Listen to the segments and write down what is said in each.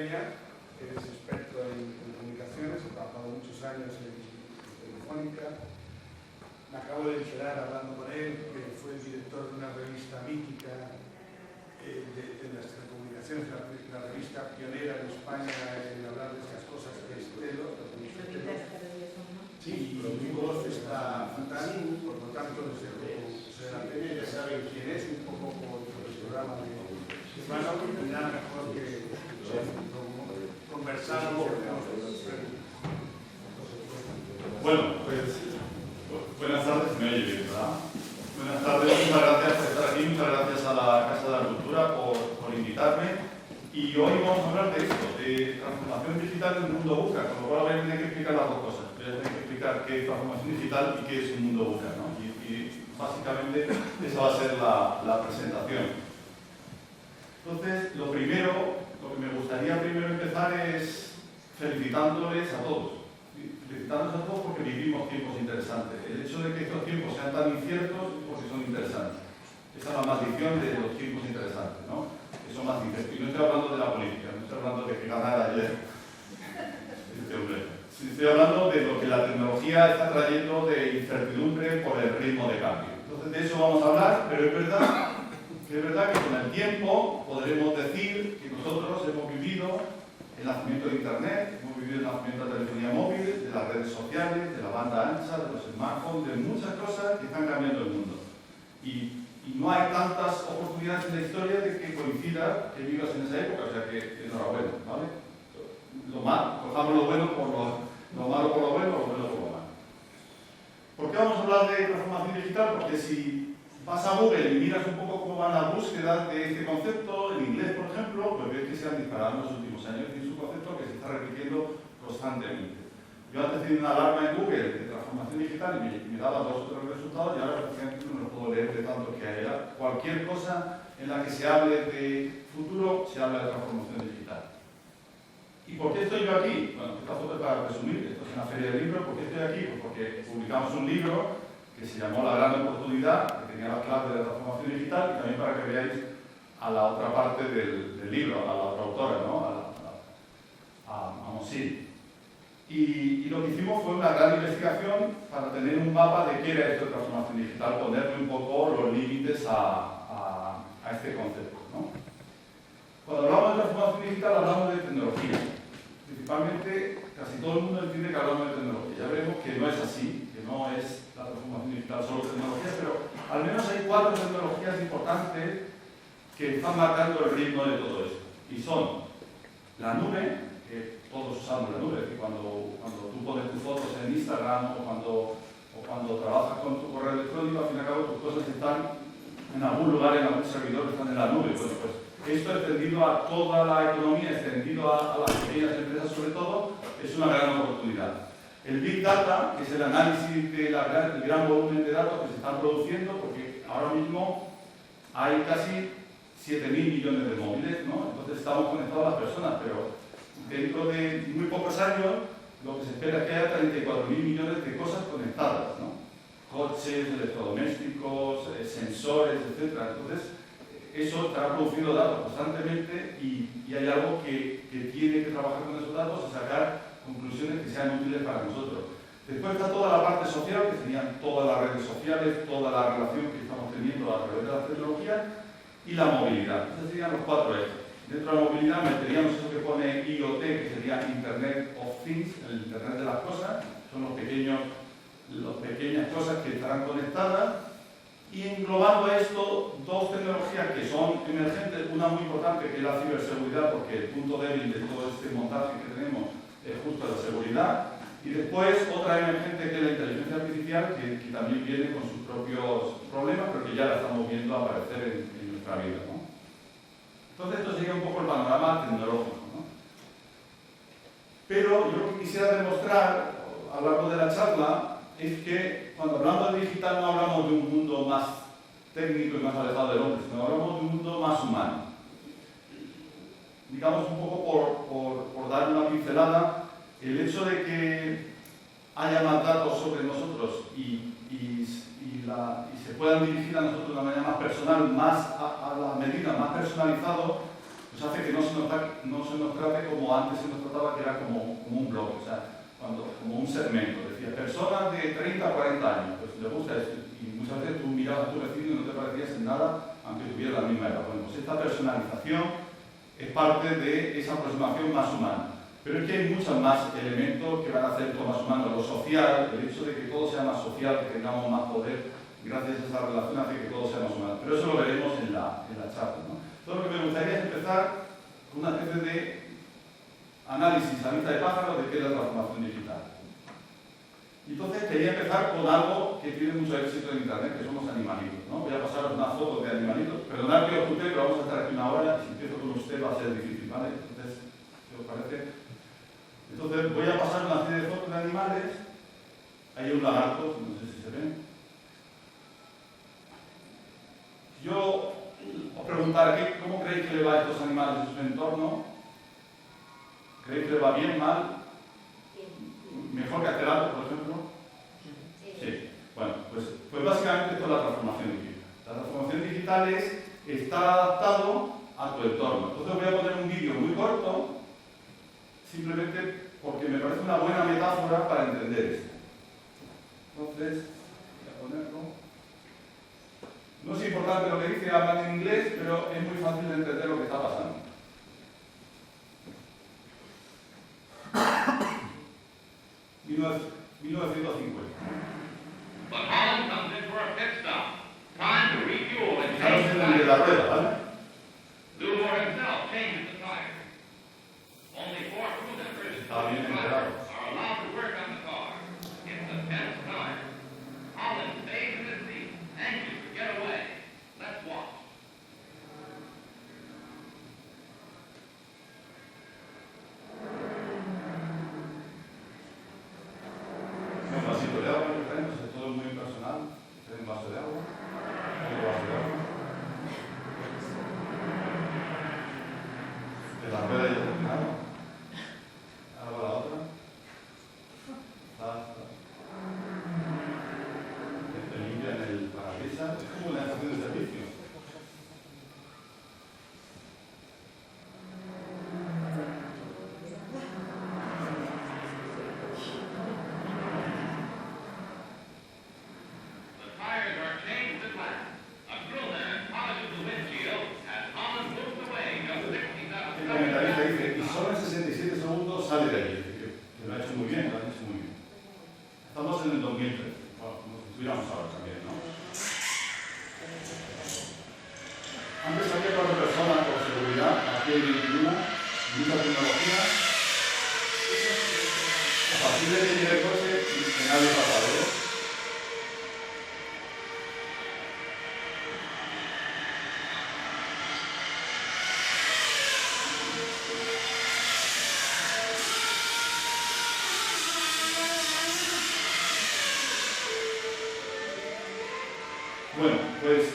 Peña, que es experto en comunicaciones, ha trabajado muchos años en Telefónica. Me acabo de enterar hablando con él que fue el director de una revista mítica de las telecomunicaciones, la revista pionera en España en hablar de estas cosas, que es Telo. Sí, y mi voz está fatal, por lo tanto, desde José de la Peña ya saben quién es, un poco por el programa de semana, y nada mejor que conversar. Bueno, pues buenas tardes, me oye bien, ¿verdad? Buenas tardes, muchas gracias por estar aquí, muchas gracias a la Casa de la Cultura por invitarme. Y hoy vamos a hablar de esto, de transformación digital en el mundo VUCA, con lo cual voy a tener que explicar las dos cosas. Voy a tener que explicar qué es transformación digital y qué es un mundo VUCA, ¿no? Y básicamente esa va a ser la presentación. Entonces, lo que me gustaría primero empezar es felicitándoles a todos. Felicitándoles a todos porque vivimos tiempos interesantes. El hecho de que estos tiempos sean tan inciertos es porque son interesantes. Esa es la maldición de los tiempos interesantes, ¿no? Que son más inciertos. Y no estoy hablando de la política, no estoy hablando de que ganara ayer este hombre. Estoy hablando de lo que la tecnología está trayendo de incertidumbre por el ritmo de cambio. Entonces, de eso vamos a hablar, pero es verdad que con el tiempo podremos decir que nosotros hemos vivido el nacimiento de Internet, hemos vivido el nacimiento de la telefonía móvil, de las redes sociales, de la banda ancha, de los smartphones, de muchas cosas que están cambiando el mundo. Y no hay tantas oportunidades en la historia de que coincida que vivas en esa época, o sea que enhorabuena, ¿vale? Lo malo, cojamos lo bueno por lo malo por lo bueno, lo bueno por lo malo. ¿Por qué vamos a hablar de transformación digital? Porque si vas a Google y miras un poco cómo van las búsquedas de este concepto, en inglés, por ejemplo, pues ves que se han disparado en los últimos años y es un concepto que se está repitiendo constantemente. Yo antes tenía una alarma en Google de transformación digital y me daba 2 o 3 resultados y ahora prácticamente no los puedo leer de tanto que hay. Cualquier cosa en la que se hable de futuro, se habla de transformación digital. ¿Y por qué estoy yo aquí? Bueno, esta foto es para resumir, esto es una feria de libros. ¿Por qué estoy aquí? Pues porque publicamos un libro que se llamó La Gran Oportunidad, que tenía las claves de la transformación digital, y también para que veáis a la otra parte del libro, a la otra autora, ¿no? a Mosil. Y lo que hicimos fue una gran investigación para tener un mapa de qué era esto de transformación digital, ponerle un poco los límites a este concepto, ¿no? Cuando hablamos de transformación digital hablamos de tecnología. Principalmente, casi todo el mundo entiende que hablamos de tecnología. Ya veremos que no es así, que no es la transformación digital solo tecnología, pero al menos hay 4 tecnologías importantes que están marcando el ritmo de todo esto. Y son la nube, que todos usamos la nube, es decir, cuando tú pones tus fotos en Instagram o cuando trabajas con tu correo electrónico, al fin y al cabo tus cosas están en algún lugar, en algún servidor, están en la nube. Pues esto extendido a toda la economía, extendido a las pequeñas empresas sobre todo, es una gran oportunidad. El Big Data, que es el análisis del gran volumen de datos que se están produciendo, porque ahora mismo hay casi 7.000 millones de móviles, ¿no? Entonces estamos conectados a las personas, pero dentro de muy pocos años lo que se espera es que haya 34.000 millones de cosas conectadas, ¿no? Coches, electrodomésticos, sensores, etc. Entonces, eso estará produciendo datos constantemente y hay algo que tiene que trabajar con esos datos y sacar conclusiones que sean útiles para nosotros. Después está toda la parte social, que serían todas las redes sociales, toda la relación que estamos teniendo a través de las tecnologías, y la movilidad. Esos serían los 4 ejes. Dentro de la movilidad meteríamos eso que pone IoT, que sería Internet of Things, el Internet de las cosas, son las pequeñas cosas que estarán conectadas. Y englobando esto, 2 tecnologías que son emergentes, una muy importante que es la ciberseguridad, porque el punto débil de todo este montaje que tenemos es justo la seguridad, y después otra emergente que es la inteligencia artificial, que también viene con sus propios problemas, pero que ya la estamos viendo aparecer en nuestra vida, ¿no? Entonces esto sería un poco el panorama tecnológico, ¿no? Pero yo lo que quisiera demostrar a lo largo de la charla es que cuando hablamos de digital no hablamos de un mundo más técnico y más alejado del hombre, sino hablamos de un mundo más humano. Digamos un poco por dar una pincelada, el hecho de que haya más datos sobre nosotros y se puedan dirigir a nosotros de una manera más personal, más a la medida, más personalizado, pues hace que no se nos trate como antes se nos trataba, que era como un bloque, o sea, como un segmento. Decía, personas de 30 a 40 años, pues le gusta esto. Y muchas veces tú mirabas a tu vecino y no te parecías en nada, aunque tuviera la misma edad. Bueno, pues esta personalización es parte de esa aproximación más humana. Pero es que hay muchos más elementos que van a hacer esto más humano. Lo social, el hecho de que todo sea más social, que tengamos más poder, gracias a esa relación hace que todo sea más humano. Pero eso lo veremos en la charla, ¿no? Entonces lo que me gustaría es empezar con una especie de análisis a vista de pájaro de qué es la transformación digital. Y entonces quería empezar con algo que tiene mucho éxito en Internet, que son los animalitos, ¿no? Voy a pasaros una foto de animalitos. Perdonad que os ocupe, pero vamos a estar aquí una hora y si empiezo con usted va a ser difícil, ¿vale? Entonces, ¿qué os parece? Entonces voy a pasar una serie de fotos de animales. Hay un lagarto, no sé si se ven. Yo os preguntaré cómo creéis que le va a estos animales en su entorno. ¿Creéis que le va bien, mal? ¿Mejor que a Cerato, por ejemplo? Sí. Bueno, pues básicamente esto es la transformación digital. La transformación digital es estar adaptado a tu entorno. Entonces voy a poner un vídeo muy corto, simplemente porque me parece una buena metáfora para entender esto. Entonces, voy a ponerlo. No es importante lo que dice, hablan en inglés, pero es muy fácil de entender lo que está pasando. 1950. But Holland comes in for a pit stop. Time to refuel and Fijaros change en the el de la tires. rueda, ¿vale? Lewmore himself changes the tires. Only 4 crew members Está bien enterado. are allowed to work on the car. It's a tense time. Holland stays in his seat, anxious to get away. Let's watch. Un vasito de agua que tenemos, es todo muy personal. Tiene un vaso de agua, otro vaso de agua. De la rueda ya terminado. Ahora va la otra. Te limpia en el parabrisas. Es como una estación de servicio. The tires are changed at last. A crewman polishes the windshield as Holland moves away just 67 El comentarista dice, y solo en 67 segundos sale de allí. Que lo ha hecho muy bien, lo ha hecho muy bien. Estamos en el 2013, bueno, como si estuviéramos ahora también, ¿no? Antes había 4 personas por seguridad, aquí hay 21, mucha tecnología. A partir de que llegue el coche, que nadie pasa, ¿eh? Bueno, pues,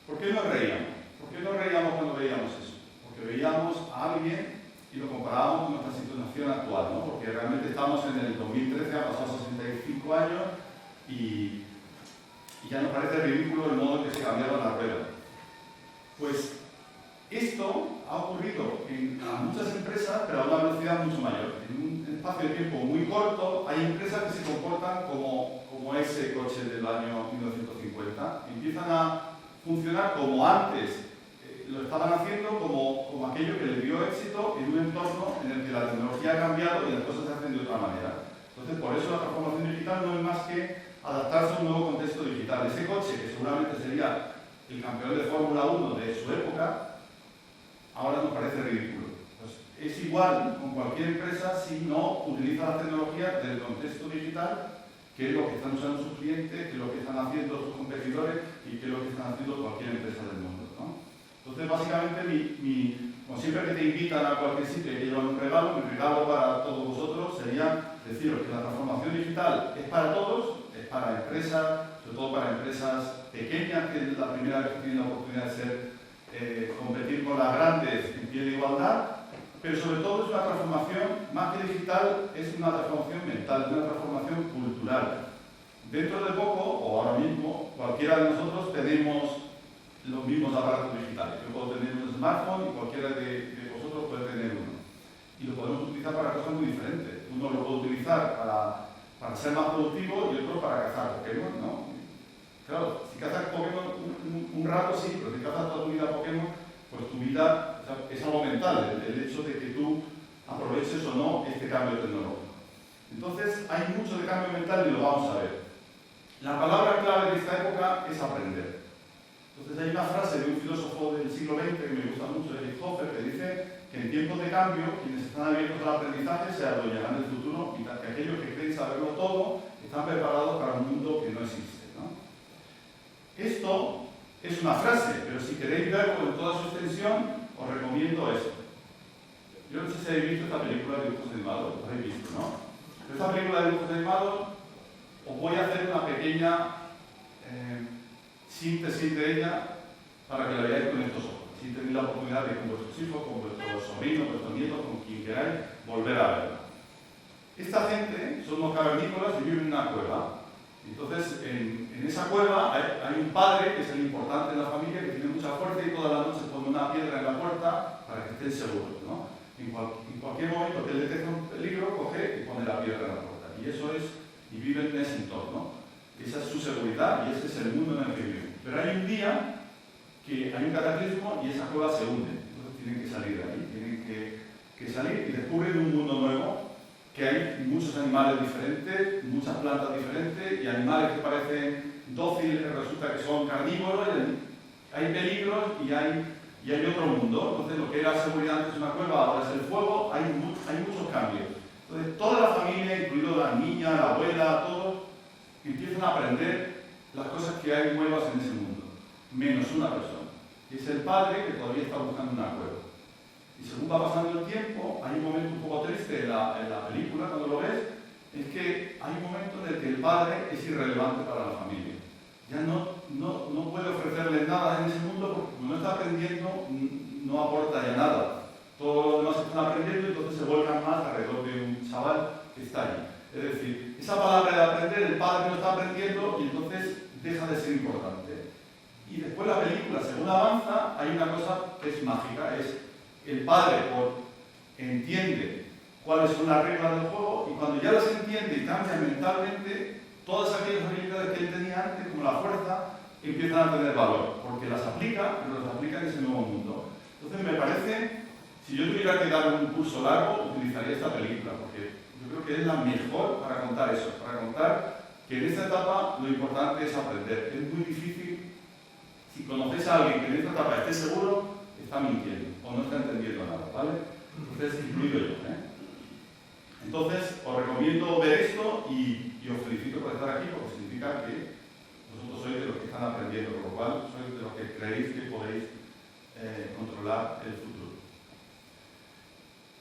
¿por qué nos reíamos? ¿Por qué nos reíamos cuando veíamos eso? Porque veíamos a alguien y lo comparábamos con nuestra situación actual, ¿no? Porque realmente estamos en el 2013, ha pasado 65 años y ya nos parece ridículo el modo en que se cambiaron las ruedas. Pues esto ha ocurrido a muchas empresas, pero a una velocidad mucho mayor. En un espacio de tiempo muy corto, hay empresas que se comportan como ese coche del año 1950. Empiezan a funcionar como antes lo estaban haciendo, como aquello que les dio éxito en un entorno en el que la tecnología ha cambiado y las cosas se hacen de otra manera. Entonces, por eso la transformación digital no es más que adaptarse a un nuevo contexto digital. Ese coche, que seguramente sería el campeón de Fórmula 1 de su época, ahora nos parece ridículo. Pues es igual con cualquier empresa si no utiliza la tecnología del contexto digital, que es lo que están usando sus clientes, que es lo que están haciendo sus competidores y que es lo que están haciendo cualquier empresa del mundo, ¿no? Entonces, básicamente, como siempre que te invitan a cualquier sitio y te llevan un regalo, mi regalo para todos vosotros sería deciros que la transformación digital es para todos, es para empresas, sobre todo para empresas pequeñas, que es la primera vez que tienen la oportunidad de competir con las grandes en pie de igualdad, pero sobre todo es una transformación, más que digital, es una transformación mental, es una transformación cultural. Dentro de poco, o ahora mismo, cualquiera de nosotros tenemos los mismos aparatos digitales. Yo puedo tener un smartphone y cualquiera de vosotros puede tener uno. Y lo podemos utilizar para cosas muy diferentes. Uno lo puede utilizar para ser más productivo y otro para cazar Pokémon, ¿no? Claro, si cazas Pokémon un rato sí, pero si cazas toda tu vida Pokémon, pues tu vida, o sea, es algo mental, el hecho de que tú aproveches o no este cambio tecnológico. Entonces, hay mucho de cambio mental y lo vamos a ver. La palabra clave de esta época es aprender. Entonces, hay una frase de un filósofo del siglo XX que me gusta mucho, Eric Hoffer, que dice que en tiempos de cambio, quienes están abiertos al aprendizaje se adueñarán del futuro y que aquellos que creen saberlo todo están preparados para un mundo que no existe, ¿no? Esto es una frase, pero si queréis verlo en toda su extensión, os recomiendo esto. Yo no sé si habéis visto esta película de dibujos animados, lo habéis visto, ¿no? Pero esta película de dibujos animados, os voy a hacer una pequeña síntesis de ella para que la veáis con estos ojos. Si tenéis la oportunidad de con vuestros hijos, con vuestros sobrinos, vuestros nietos, con quien queráis, volver a verla. Esta gente son unos cavernícolas y viven en una cueva. Entonces, en esa cueva hay un padre, que es el importante de la familia, que tiene mucha fuerza y toda la noche pone una piedra en la puerta para que estén seguros, ¿no? En cualquier momento que él detecta un peligro, coge y pone la piedra en la puerta. Y eso es, y viven en ese entorno. Esa es su seguridad y ese es el mundo en el que viven. Pero hay un día que hay un cataclismo y esa cueva se hunde. Entonces tienen que salir de ahí, tienen que salir y descubren un mundo nuevo, que hay muchos animales diferentes, muchas plantas diferentes y animales que parecen dóciles, resulta que son carnívoros, y hay peligros y hay otro mundo. Entonces lo que era seguridad antes una cueva, ahora es el fuego, hay muchos cambios. Entonces toda la familia, incluido la niña, la abuela, todos, empiezan a aprender las cosas que hay nuevas en ese mundo, menos una persona, que es el padre que todavía está buscando una cueva. Y según va pasando el tiempo, hay un momento un poco triste en la película, cuando lo ves, es que hay un momento en el que el padre es irrelevante para la familia. Ya no puede ofrecerle nada en ese mundo porque como no está aprendiendo, no aporta ya nada. Todos los demás están aprendiendo y entonces se vuelcan más alrededor de un chaval que está allí. Es decir, esa palabra de aprender, el padre no está aprendiendo y entonces deja de ser importante. Y después la película, según avanza, hay una cosa que es mágica, es el padre entiende cuáles son las reglas del juego y cuando ya las entiende y cambia mentalmente, todas aquellas habilidades que él tenía antes, como la fuerza, empiezan a tener valor, porque las aplica, pero las aplica en ese nuevo mundo. Entonces me parece, si yo tuviera que dar un curso largo, utilizaría esta película, porque yo creo que es la mejor para contar eso, para contar que en esta etapa lo importante es aprender. Es muy difícil, si conoces a alguien que en esta etapa esté seguro, está mintiendo o no está entendiendo nada, ¿vale? Entonces, incluido yo, Entonces, os recomiendo ver esto y os felicito por estar aquí, porque significa que vosotros sois de los que están aprendiendo, por lo cual sois de los que creéis que podéis controlar el futuro.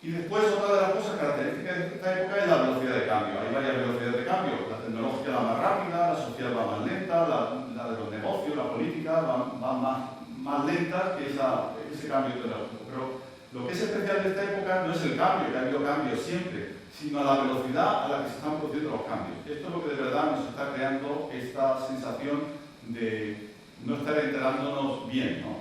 Y después, otra de las cosas características de esta época es la velocidad de cambio. Hay varias velocidades de cambio. La tecnología va más rápida, la sociedad va más lenta, la de los negocios, la política va más lenta que ese cambio tecnológico. Pero lo que es especial de esta época no es el cambio, que ha habido cambios siempre, sino la velocidad a la que se están produciendo los cambios. Esto es lo que de verdad nos está creando esta sensación de no estar enterándonos bien, ¿no?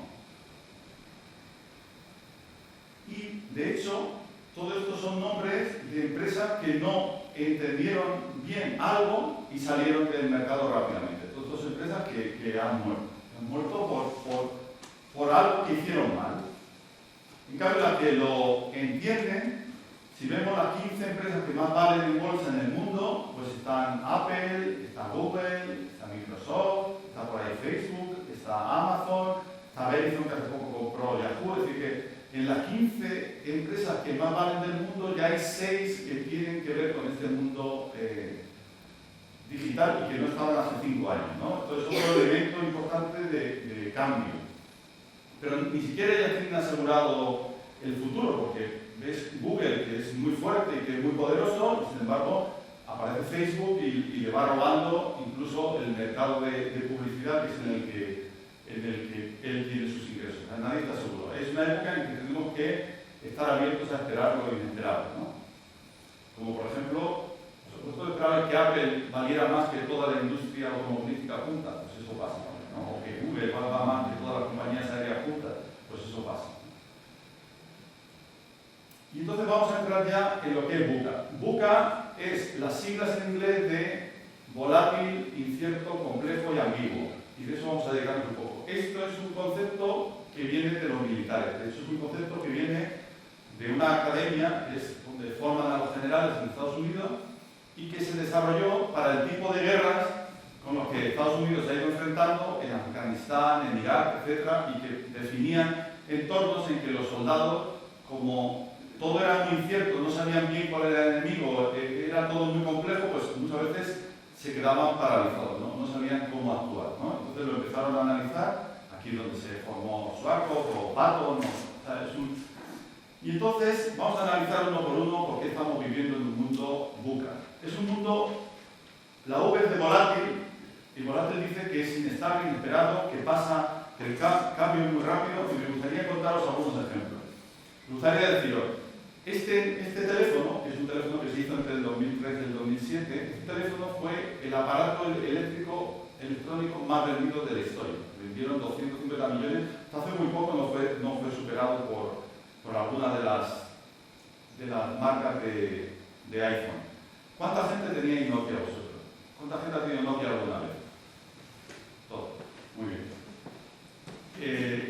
Y, de hecho, todo esto son nombres de empresas que no entendieron bien algo y salieron del mercado rápidamente. Todas estas empresas que han muerto. Han muerto por algo que hicieron mal. En cambio, las que lo entienden, si vemos las 15 empresas que más valen en bolsa en el mundo, pues están Apple, está Google, está Microsoft, está por ahí Facebook, está Amazon, está Verizon, que hace poco compró Yahoo. Es decir, que en las 15 empresas que más valen del mundo ya hay 6 que tienen que ver con este mundo digital y que no estaban hace 5 años, ¿no? Entonces es otro elemento importante de cambio. Pero ni siquiera ellas tienen asegurado el futuro, porque ves Google, que es muy fuerte y que es muy poderoso, y sin embargo aparece Facebook y le va robando incluso el mercado de publicidad, que es en el que él tiene sus ingresos. Nadie está seguro. Es una época en que tenemos que estar abiertos a esperar lo inesperado, ¿no? Como por ejemplo, vosotros esperabais que Apple valiera más que toda la industria automovilística junta, pues eso pasa. ¿no? O que Google valga más que todas las compañías aéreas juntas, pues eso pasa. Y entonces vamos a entrar ya en lo que es VUCA. VUCA es las siglas en inglés de volátil, incierto, complejo y ambiguo. Y de eso vamos a dedicarnos un poco. Esto es un concepto que viene de los militares. De hecho, es un concepto que viene de una academia, que es donde forman a los generales en Estados Unidos, y que se desarrolló para el tipo de guerras con los que Estados Unidos se ha ido enfrentando en Afganistán, en Irak, etc., y que definían entornos en que los soldados, como todo era muy incierto, no sabían bien cuál era el enemigo, era todo muy complejo, pues muchas veces se quedaban paralizados, ¿no? No sabían cómo actuar, ¿no? Entonces lo empezaron a analizar, aquí donde se formó Swarkov o Patton, y entonces vamos a analizar uno por uno por qué estamos viviendo en un mundo VUCA. Es un mundo, la V es de volátil, y volátil dice que es inestable, inesperado, que pasa, que el cambio es muy rápido, y me gustaría contaros algunos ejemplos. Me gustaría deciros, este teléfono, que es un teléfono que se hizo entre el 2003 y el 2007, este teléfono fue el aparato electrónico más vendido de la historia. Vendieron 250 millones, hace muy poco no fue superado por alguna de las marcas de iPhone. ¿Cuánta gente tenía Nokia vosotros? ¿Cuánta gente ha tenido Nokia alguna vez? Todo. Muy bien.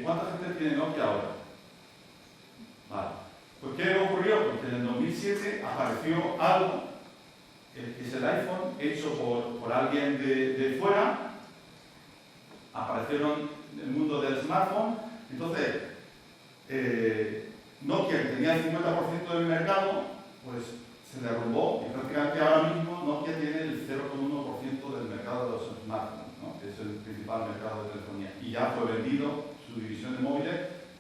¿Cuánta gente tiene Nokia ahora? Vale. Pues ¿qué ocurrió? Porque en el 2007 apareció algo, que es el iPhone, hecho por alguien de fuera. Aparecieron en el mundo del smartphone. Entonces, Nokia, que tenía el 50% del mercado, pues se derrumbó y prácticamente ahora mismo Nokia tiene el 0,1% del mercado de los smartphones, ¿no? Que es el principal mercado de telefonía. Y ya fue vendido, su división de móviles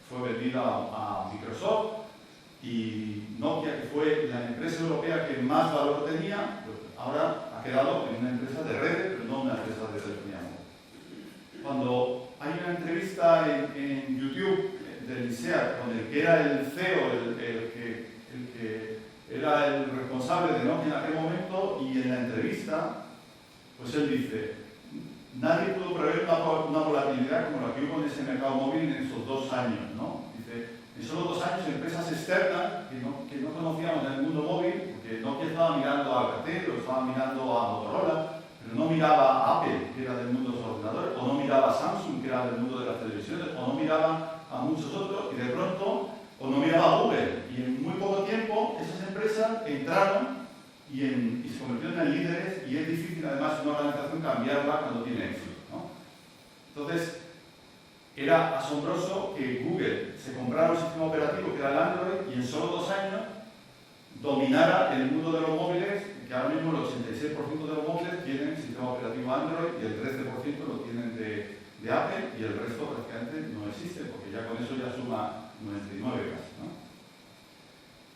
fue vendida a Microsoft, y Nokia, que fue la empresa europea que más valor tenía, pues ahora ha quedado en una empresa de redes, pero no una empresa de telefonía móvil. Cuando hay una entrevista en YouTube del ISEA con el que era el CEO, el que era el responsable de Nokia en aquel momento, y en la entrevista, pues él dice, nadie pudo prever una volatilidad como la que hubo en ese mercado móvil en esos 2 años, ¿no? Dice, en solo 2 años empresas externas que no conocíamos en el mundo móvil, porque Nokia estaba mirando a Alcatel o estaba mirando a Motorola, pero no miraba a Apple, que era del mundo de los ordenadores, o no miraba a Samsung, que era del mundo de las televisiones, o no miraba a muchos otros, y de pronto, o no miraba a Google. Y en muy poco tiempo esas empresas entraron y se convirtieron en líderes, y es difícil además una organización cambiarla cuando tiene éxito, ¿no? Entonces, era asombroso que Google se comprara un sistema operativo que era el Android y en solo 2 años dominara el mundo de los móviles, que ahora mismo el 86% de los móviles tienen sistema operativo Android y el 13% lo tienen de Apple, y el resto prácticamente no existe, porque ya con eso ya suma 99 casi, ¿no?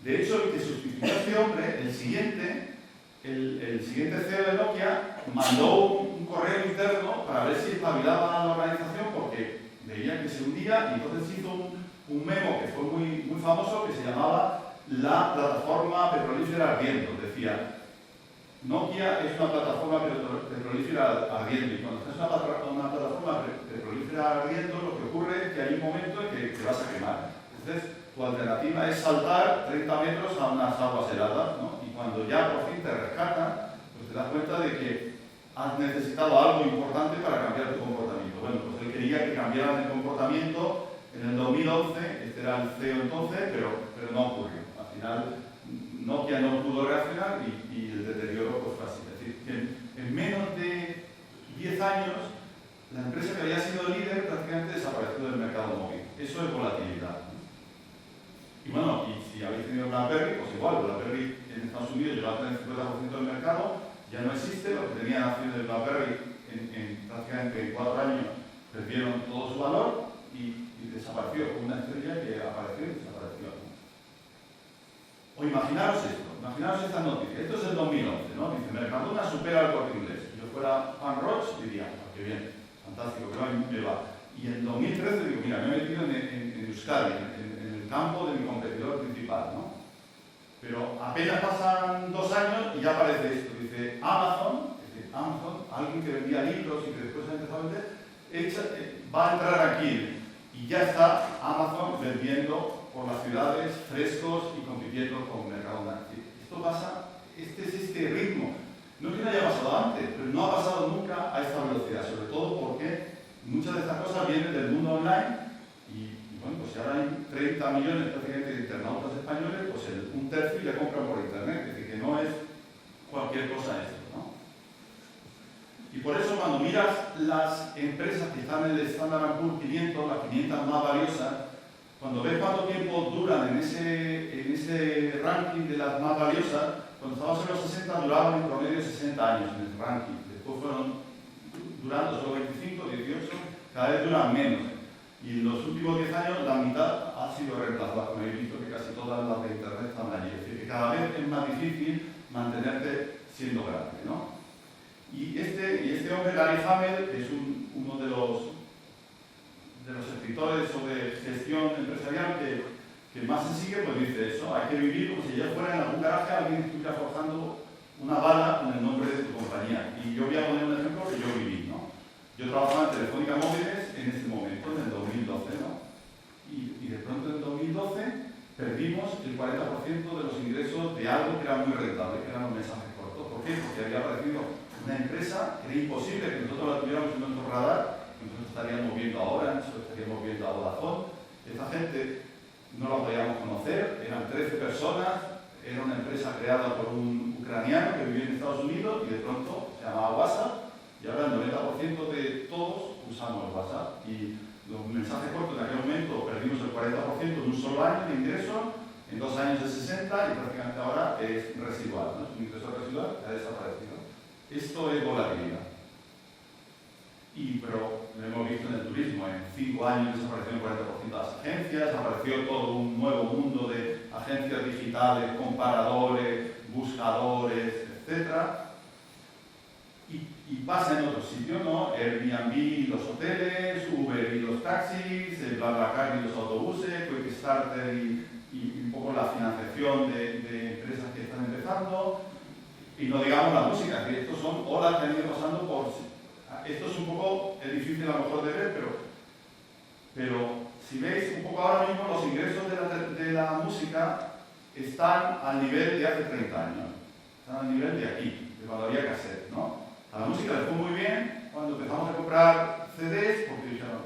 De hecho, el que sustituyó a este hombre, el siguiente CEO de Nokia, mandó un correo interno para ver si espabilaba la organización, porque veía que se hundía, y entonces hizo un memo que fue muy, muy famoso, que se llamaba la plataforma petrolífera ardiendo. Decía, Nokia es una plataforma petrolífera ardiendo, y cuando estás en una plataforma petrolífera ardiendo, lo que ocurre es que hay un momento en que te vas a quemar. Entonces, tu alternativa es saltar 30 metros a unas aguas heladas, ¿no? Y cuando ya por fin te rescatan, pues te das cuenta de que has necesitado algo importante para cambiar tu comportamiento. Bueno, pues él quería que cambiaran el comportamiento en el 2011, este era el CEO entonces, pero no ocurrió. Al final, Nokia no pudo reaccionar y el deterioro pues, fue así. Es decir, que en menos de 10 años, la empresa que había sido líder prácticamente desapareció del mercado móvil. Eso es volatilidad, ¿no? Y bueno, y si habéis tenido BlackBerry, pues igual, BlackBerry en Estados Unidos lleva el 50% del mercado, ya no existe, lo que tenían acciones de BlackBerry en prácticamente 4 años perdieron todo su valor y desapareció una estrella que apareció y desapareció. O imaginaros esto, imaginaros esta noticia. Esto es el 2011, ¿no? Dice, Mercadona supera al Corte Inglés. Si yo fuera Juan Roche, diría, oh, qué bien, fantástico, que me va. Y en 2013 digo, mira, me he metido en Euskadi, en el campo de mi competidor principal, ¿no? Pero apenas pasan 2 años y ya aparece esto. Dice, Amazon, alguien que vendía libros y que después ha empezado a vender, va a entrar aquí y ya está Amazon vendiendo por las ciudades frescos y compitiendo con Mercadona. Esto pasa, este es este ritmo. No es que no haya pasado antes, pero no ha pasado nunca a esta velocidad, sobre todo porque muchas de estas cosas vienen del mundo online y bueno, pues si ahora hay 30 millones prácticamente de internautas españoles, pues un tercio le compran por internet, es decir, que no es cualquier cosa esto, ¿no? Y por eso cuando miras las empresas que están en el Standard & Poor's 500, las 500 más valiosas, cuando ves cuánto tiempo duran en ese ranking de las más valiosas, cuando estábamos en los 60 duraban en promedio 60 años en el ranking, después fueron durando solo 25, 18, cada vez duran menos. Y en los últimos 10 años la mitad ha sido reemplazada, como habéis visto que casi todas las de internet están allí. Es decir, que cada vez es más difícil mantenerte siendo grande, ¿no? Y este hombre, Larry Hamel, que es uno de los escritores sobre gestión empresarial que más se sigue, pues dice eso, hay que vivir como si ya fuera en algún garaje alguien estuviera forjando una bala con el nombre de tu compañía. Y yo voy a poner un ejemplo que yo viví, ¿no? Yo trabajaba en Telefónica Móviles en ese momento, en el 2012, ¿no? Y de pronto en el 2012 perdimos el 40% de los ingresos de algo que era muy rentable, que eran los mensajes cortos. ¿Por qué? Porque había aparecido una empresa que era imposible que nosotros la tuviéramos en nuestro radar, que nosotros estaríamos viendo ahora, nosotros estaríamos viendo a Vodafone. Esta gente no la podíamos conocer, eran 13 personas, era una empresa creada por un ucraniano que vivía en Estados Unidos y de pronto se llamaba WhatsApp. Y ahora el 90% de todos usamos WhatsApp y los mensajes cortos en aquel momento perdimos el 40% en un solo año de ingreso, en 2 años de 60 y prácticamente ahora es residual, ¿no? Es un ingreso residual que ha desaparecido. Esto es volatilidad. Pero lo hemos visto en el turismo, en 5 años desapareció el 40% de las agencias, apareció todo un nuevo mundo de agencias digitales, comparadores, buscadores, etc. Y pasa en otros sitios, ¿no? Airbnb y los hoteles, Uber y los taxis, BlaBlaCar y los autobuses, Quickstarter y un poco la financiación de empresas que están empezando. Y no digamos la música, que estos son olas que han ido pasando por... Esto es un poco difícil a lo mejor de ver, pero si veis un poco ahora mismo los ingresos de la música están al nivel de hace 30 años. Están al nivel de aquí, de cuando había cassette, ¿no? A la música le fue muy bien cuando empezamos a comprar CDs, porque dijeron,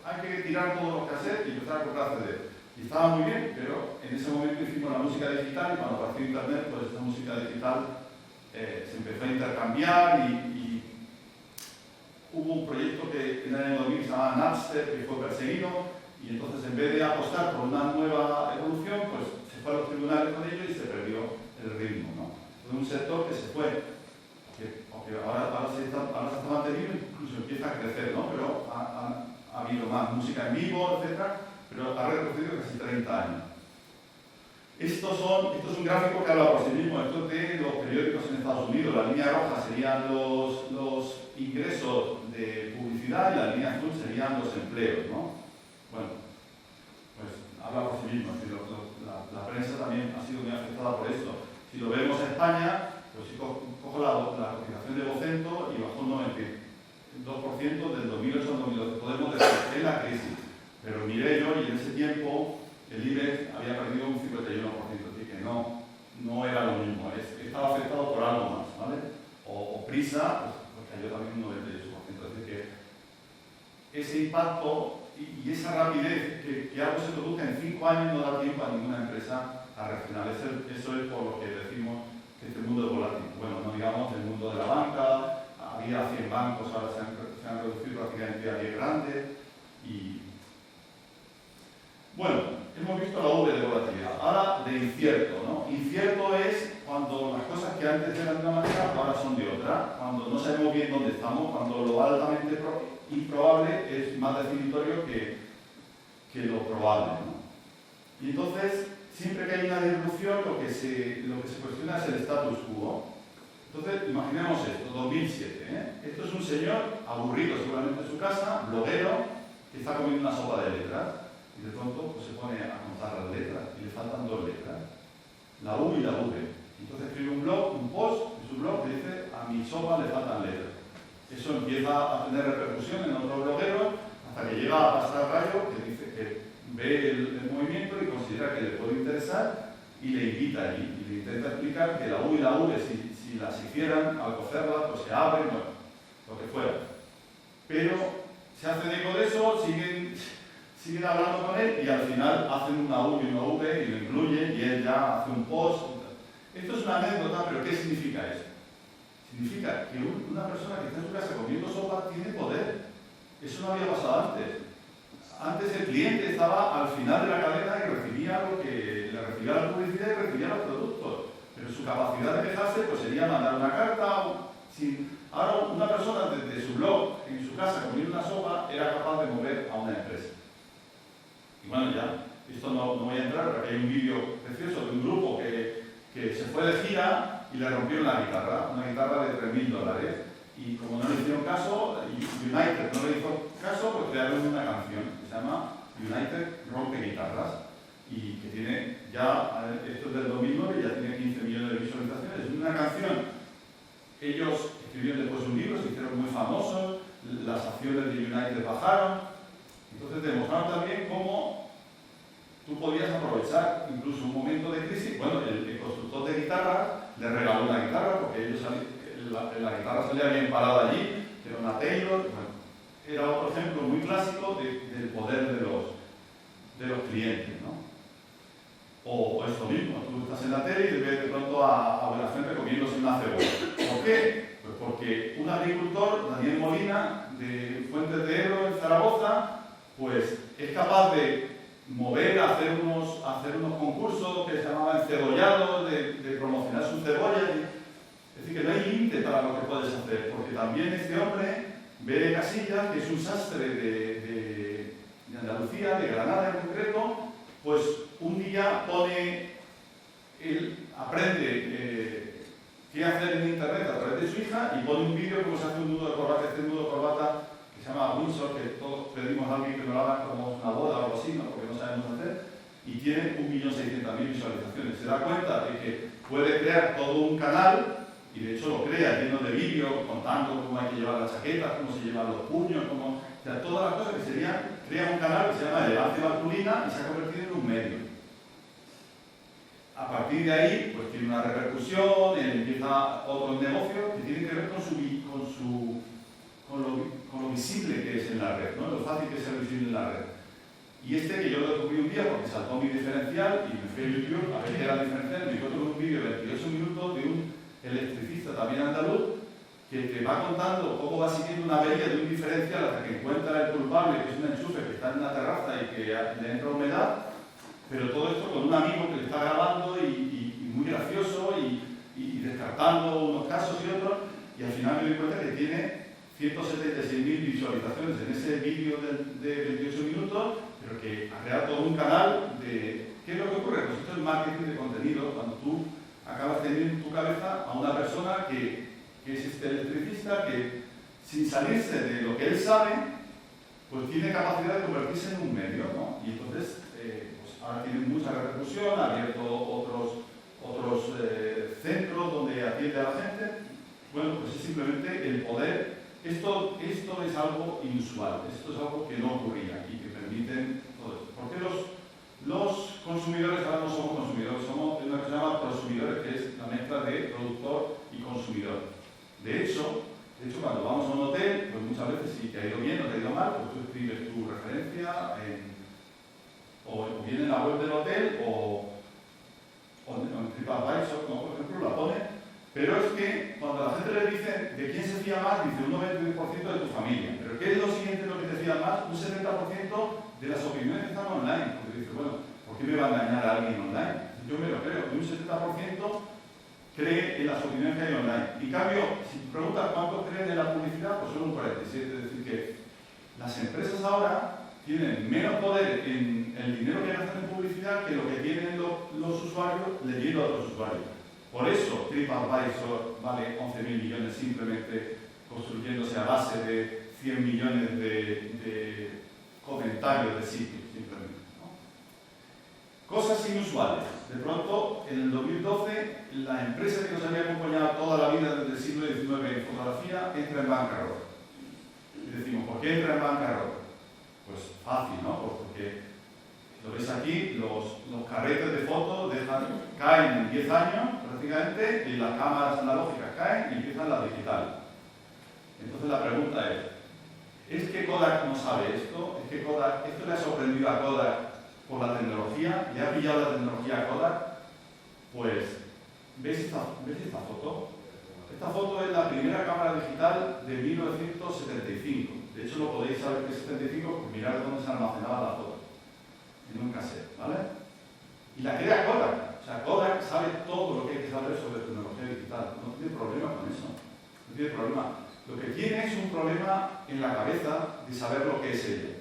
hay que tirar todos los cassettes y empezar a comprar CDs. Y estaba muy bien, pero en ese momento hicimos la música digital y cuando apareció Internet, pues esta música digital se empezó a intercambiar y hubo un proyecto que en el año 2000 se llamaba Napster, que fue perseguido, y entonces en vez de apostar por una nueva evolución, pues se fue a los tribunales con ello y se perdió el ritmo, ¿no? Fue un sector que se fue. Porque ahora se está manteniendo, incluso empieza a crecer, ¿no? Pero ha habido más música en vivo, etc. Pero ha retrocedido casi 30 años. Esto es un gráfico que habla por sí mismo. Esto es de los periódicos en Estados Unidos. La línea roja serían los ingresos de publicidad y la línea azul serían los empleos, ¿no? Bueno, pues habla por sí mismo. La prensa también ha sido muy afectada por esto. Si lo vemos en España, pues si cojo la cotización de Vocento y bajó un 92% del 2008 al 2012. Podemos decir que es la crisis, pero miré yo y en ese tiempo el IBEX había perdido un 51%, es decir, que no era lo mismo, estaba afectado por algo más, ¿vale? O Prisa, pues cayó también un 98%, es decir, que ese impacto y esa rapidez que algo se produce en 5 años no da tiempo a ninguna empresa a reaccionar. Eso es por lo que decimos que este mundo es volátil. Bueno, no digamos el mundo de la banca, había 100 bancos, ahora se han reducido prácticamente a 10 grandes y... Bueno, hemos visto la V de volatilidad, ahora de incierto, ¿no? Incierto es cuando las cosas que antes eran de una manera ahora son de otra, cuando no sabemos bien dónde estamos, cuando lo altamente improbable es más definitorio que lo probable, ¿no? Y entonces, siempre que hay una disrupción, lo que se cuestiona es el status quo. Entonces, imaginemos esto, 2007, ¿eh? Esto es un señor aburrido seguramente en su casa, bloguero, que está comiendo una sopa de letras y de pronto pues, se pone a contar las letras y le faltan 2 letras, la U y la V. Entonces escribe un post en su blog que dice a mi sopa le faltan letras. eso empieza a tener repercusión en otros blogueros hasta que llega a Pastor Rayo, que dice que ve el movimiento y considera que le puede interesar y le invita allí y le intenta explicar que la U y la V, si las hicieran, al cocerlas, pues se abren, bueno, lo que fuera. Pero se hacen eco de eso, siguen hablando con él y al final hacen una U y una V y lo incluyen y él ya hace un post. Esto es una anécdota, pero ¿qué significa eso? Significa que una persona que está en su casa comiendo sopa tiene poder. Eso no había pasado antes. Antes el cliente estaba al final de la cadena y recibía lo que le recibía la publicidad y recibía los productos. Pero su capacidad de quejarse pues, sería mandar una carta. Ahora una persona desde su blog, en su casa, comiendo una sopa, era capaz de mover a una empresa. Y bueno, ya, esto no voy a entrar, porque hay un vídeo precioso de un grupo que se fue de gira y le rompieron la guitarra, una guitarra de $3.000. Y como no le hicieron caso, United no le hizo caso, pues crearon una canción que se llama United Rompe Guitarras y que tiene ya, esto es del 2009, ya tiene 15 millones de visualizaciones. Es una canción, ellos escribieron después un libro, se hicieron muy famosos, las acciones de United bajaron, entonces demostraron también cómo tú podías aprovechar incluso un momento de crisis. Bueno, el constructor de guitarras le regaló una guitarra porque ellos la guitarra salía bien parada allí, era una Taylor, bueno, era otro ejemplo muy clásico del poder de los clientes, ¿no? O esto mismo, tú estás en la tele y te ves de pronto a Buenafuente comiéndose una cebolla. ¿Por qué? Pues porque un agricultor, Daniel Molina, de Fuentes de Ebro, en Zaragoza, pues es capaz de mover, hacer unos concursos que se llamaban cebollados, de promocionar sus cebollas. Es decir, que no hay límite para lo que puedes hacer, porque también este hombre, Bere Casillas, que es un sastre de Andalucía, de Granada en concreto, pues un día él aprende qué hacer en internet a través de su hija y pone un vídeo cómo se hace un nudo de corbata, este nudo de corbata que se llama Windsor, que todos pedimos a alguien que nos lo haga como una boda o algo así, ¿no? Porque no sabemos hacer, y tiene 1.600.000 visualizaciones. Se da cuenta de que puede crear todo un canal. Y de hecho lo crea lleno de vídeos, contando cómo hay que llevar las chaquetas, cómo se llevan los puños, o sea, todas las cosas que serían, crea un canal que se llama Elegancia Masculina y se ha convertido en un medio. A partir de ahí, pues tiene una repercusión, empieza otros negocios que tienen que ver con lo visible que es en la red, ¿no? Lo fácil que es ser visible en la red. Y que yo lo descubrí un día porque saltó mi diferencial y me fui a YouTube a ver qué era el diferencial, me encontré un vídeo de 28 minutos de un electricista también andaluz que te va contando cómo va siguiendo una avería de un diferencial hasta que encuentra el culpable, que es un enchufe que está en una terraza y que le entra humedad, pero todo esto con un amigo que le está grabando y muy gracioso y descartando unos casos y otros, y al final me doy cuenta que tiene 176.000 visualizaciones en ese vídeo de 28 minutos, pero que ha creado todo un canal de... ¿Qué es lo que ocurre? Pues esto es marketing de contenido, cuando tú acabas teniendo en tu cabeza a una persona que es este electricista que, sin salirse de lo que él sabe, pues tiene capacidad de convertirse en un medio, ¿no? Y entonces, pues ahora tiene mucha repercusión, ha abierto otros centros donde atiende a la gente. Bueno, pues es simplemente el poder. Esto es algo inusual, esto es algo que no ocurría y que permiten todo esto. Porque los consumidores ahora no somos consumidores, somos una cosa que se llama prosumidores, que es la mezcla de productor y consumidor. De hecho, cuando vamos a un hotel, pues muchas veces si te ha ido bien o te ha ido mal, pues tú escribes tu referencia o bien en la web del hotel o en TripAdvisor, como por ejemplo la pone. Pero es que cuando la gente le dice de quién se fía más, dice un 90% de tu familia. Pero ¿qué es lo siguiente lo que te fía más? Un 70% de las opiniones que están online. Porque dice, bueno, ¿por qué me va a engañar a alguien online? Yo me lo creo, que un 70% cree en las opiniones que hay online. En cambio, si te preguntas cuántos creen en la publicidad, pues son un 47%. Es decir, que las empresas ahora tienen menos poder en el dinero que gastan en publicidad que lo que tienen los usuarios leyendo a otros usuarios. Por eso TripAdvisor vale 11.000 millones simplemente construyéndose a base de 100 millones de comentarios de sitios, simplemente, ¿no? Cosas cosas inusuales. De pronto, en el 2012, la empresa que nos había acompañado toda la vida desde el siglo XIX en fotografía entra en bancarrota. Y decimos, ¿por qué entra en bancarrota? Pues fácil, ¿no? Porque, si lo veis aquí, los carretes de fotos caen en 10 años prácticamente y las cámaras analógicas caen y empiezan las digitales. Entonces la pregunta ¿es que Kodak no sabe esto? ¿Es que esto le ha sorprendido a Kodak por la tecnología? ¿Le ha pillado la tecnología a Kodak? Pues, ¿ves esta foto? Esta foto es la primera cámara digital de 1975. De hecho, lo podéis saber que es 75 por mirar dónde se almacenaba la foto. En un cassette, ¿vale? Y la crea Kodak. O sea, Kodak sabe todo lo que hay que saber sobre tecnología digital. No tiene problema con eso. No tiene problema. Lo que tiene es un problema en la cabeza de saber lo que es ella.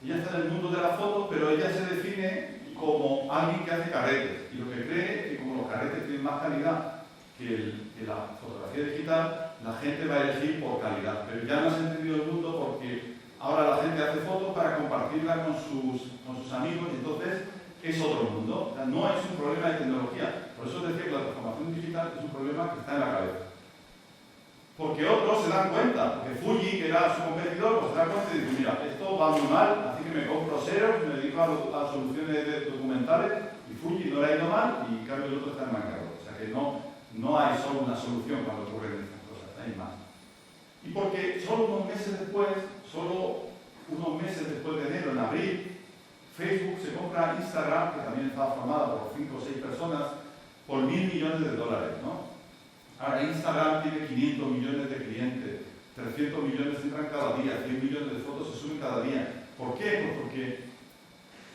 Ella está en el mundo de la foto, pero ella se define como alguien que hace carretes. Y lo que cree es que como los carretes tienen más calidad que la fotografía digital, la gente va a elegir por calidad. Pero ya no has entendido el mundo porque ahora la gente hace fotos para compartirla con sus amigos y entonces es otro mundo. O sea, no es un problema de tecnología. Por eso decía que la transformación digital es un problema que está en la cabeza. Porque otros se dan cuenta, porque Fuji, que era su competidor, pues se da cuenta y dice, mira, esto va muy mal, así que me compro Xerox, me dedico a soluciones documentales, y Fuji no le ha ido mal, y en cambio el otro está en bancarrota. O sea que no hay solo una solución cuando ocurren estas cosas, hay más. Y porque solo unos meses después de enero, en abril, Facebook se compra Instagram, que también estaba formada por 5 o 6 personas, por $1.000 millones, ¿no? Ahora Instagram tiene 500 millones de clientes, 300 millones entran cada día, 100 millones de fotos se suben cada día. ¿Por qué? Pues porque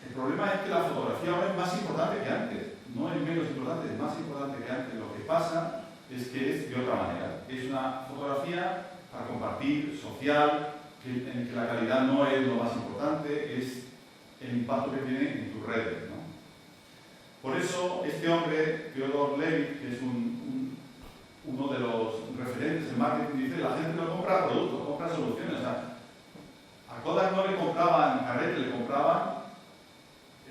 el problema es que la fotografía ahora es más importante que antes, no es menos importante, es más importante que antes. Lo que pasa es que es de otra manera. Es una fotografía para compartir, social, en que la calidad no es lo más importante, es el impacto que tiene en tus redes, ¿no? Por eso este hombre, Theodore Levitt, que es uno de los referentes en marketing, dice la gente no compra productos, compra soluciones. O sea, a Kodak no le compraban carrete, le compraban,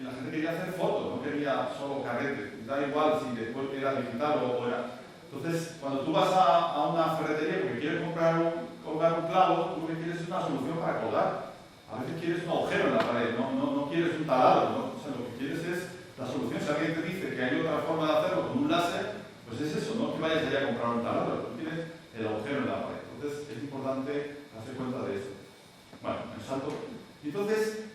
la gente quería hacer fotos, no quería solo carrete. Da igual si después era digital o era. Entonces, cuando tú vas a una ferretería porque quieres colgar un clavo, tú lo que quieres es una solución para colgar. A veces quieres un agujero en la pared, no quieres un taladro, ¿no? O sea, lo que quieres es la solución. Si alguien te dice que hay otra forma de hacerlo con un láser, pues es eso, no que vayas allá a comprar un taladro, tú tienes el agujero en la pared. Entonces es importante hacer cuenta de eso. Bueno, me salto. Entonces,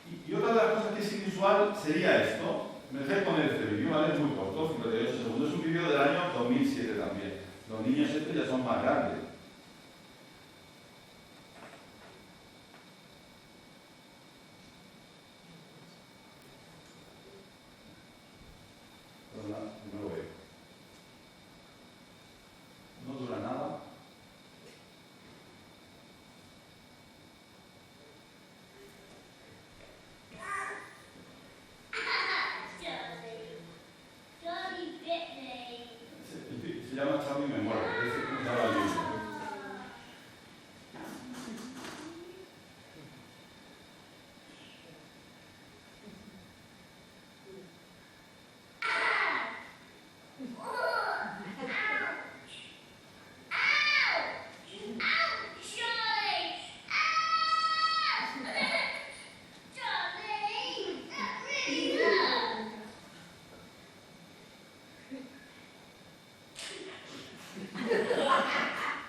y otra de las cosas que es inusual sería esto. Me dejé poner este vídeo, ¿vale? Es muy corto, 58 segundos. Es un vídeo del año 2007 también. Los niños estos ya son más grandes. No lo veo. No dura nada. Se llama Charlie me muerde. Es como estaba el libro.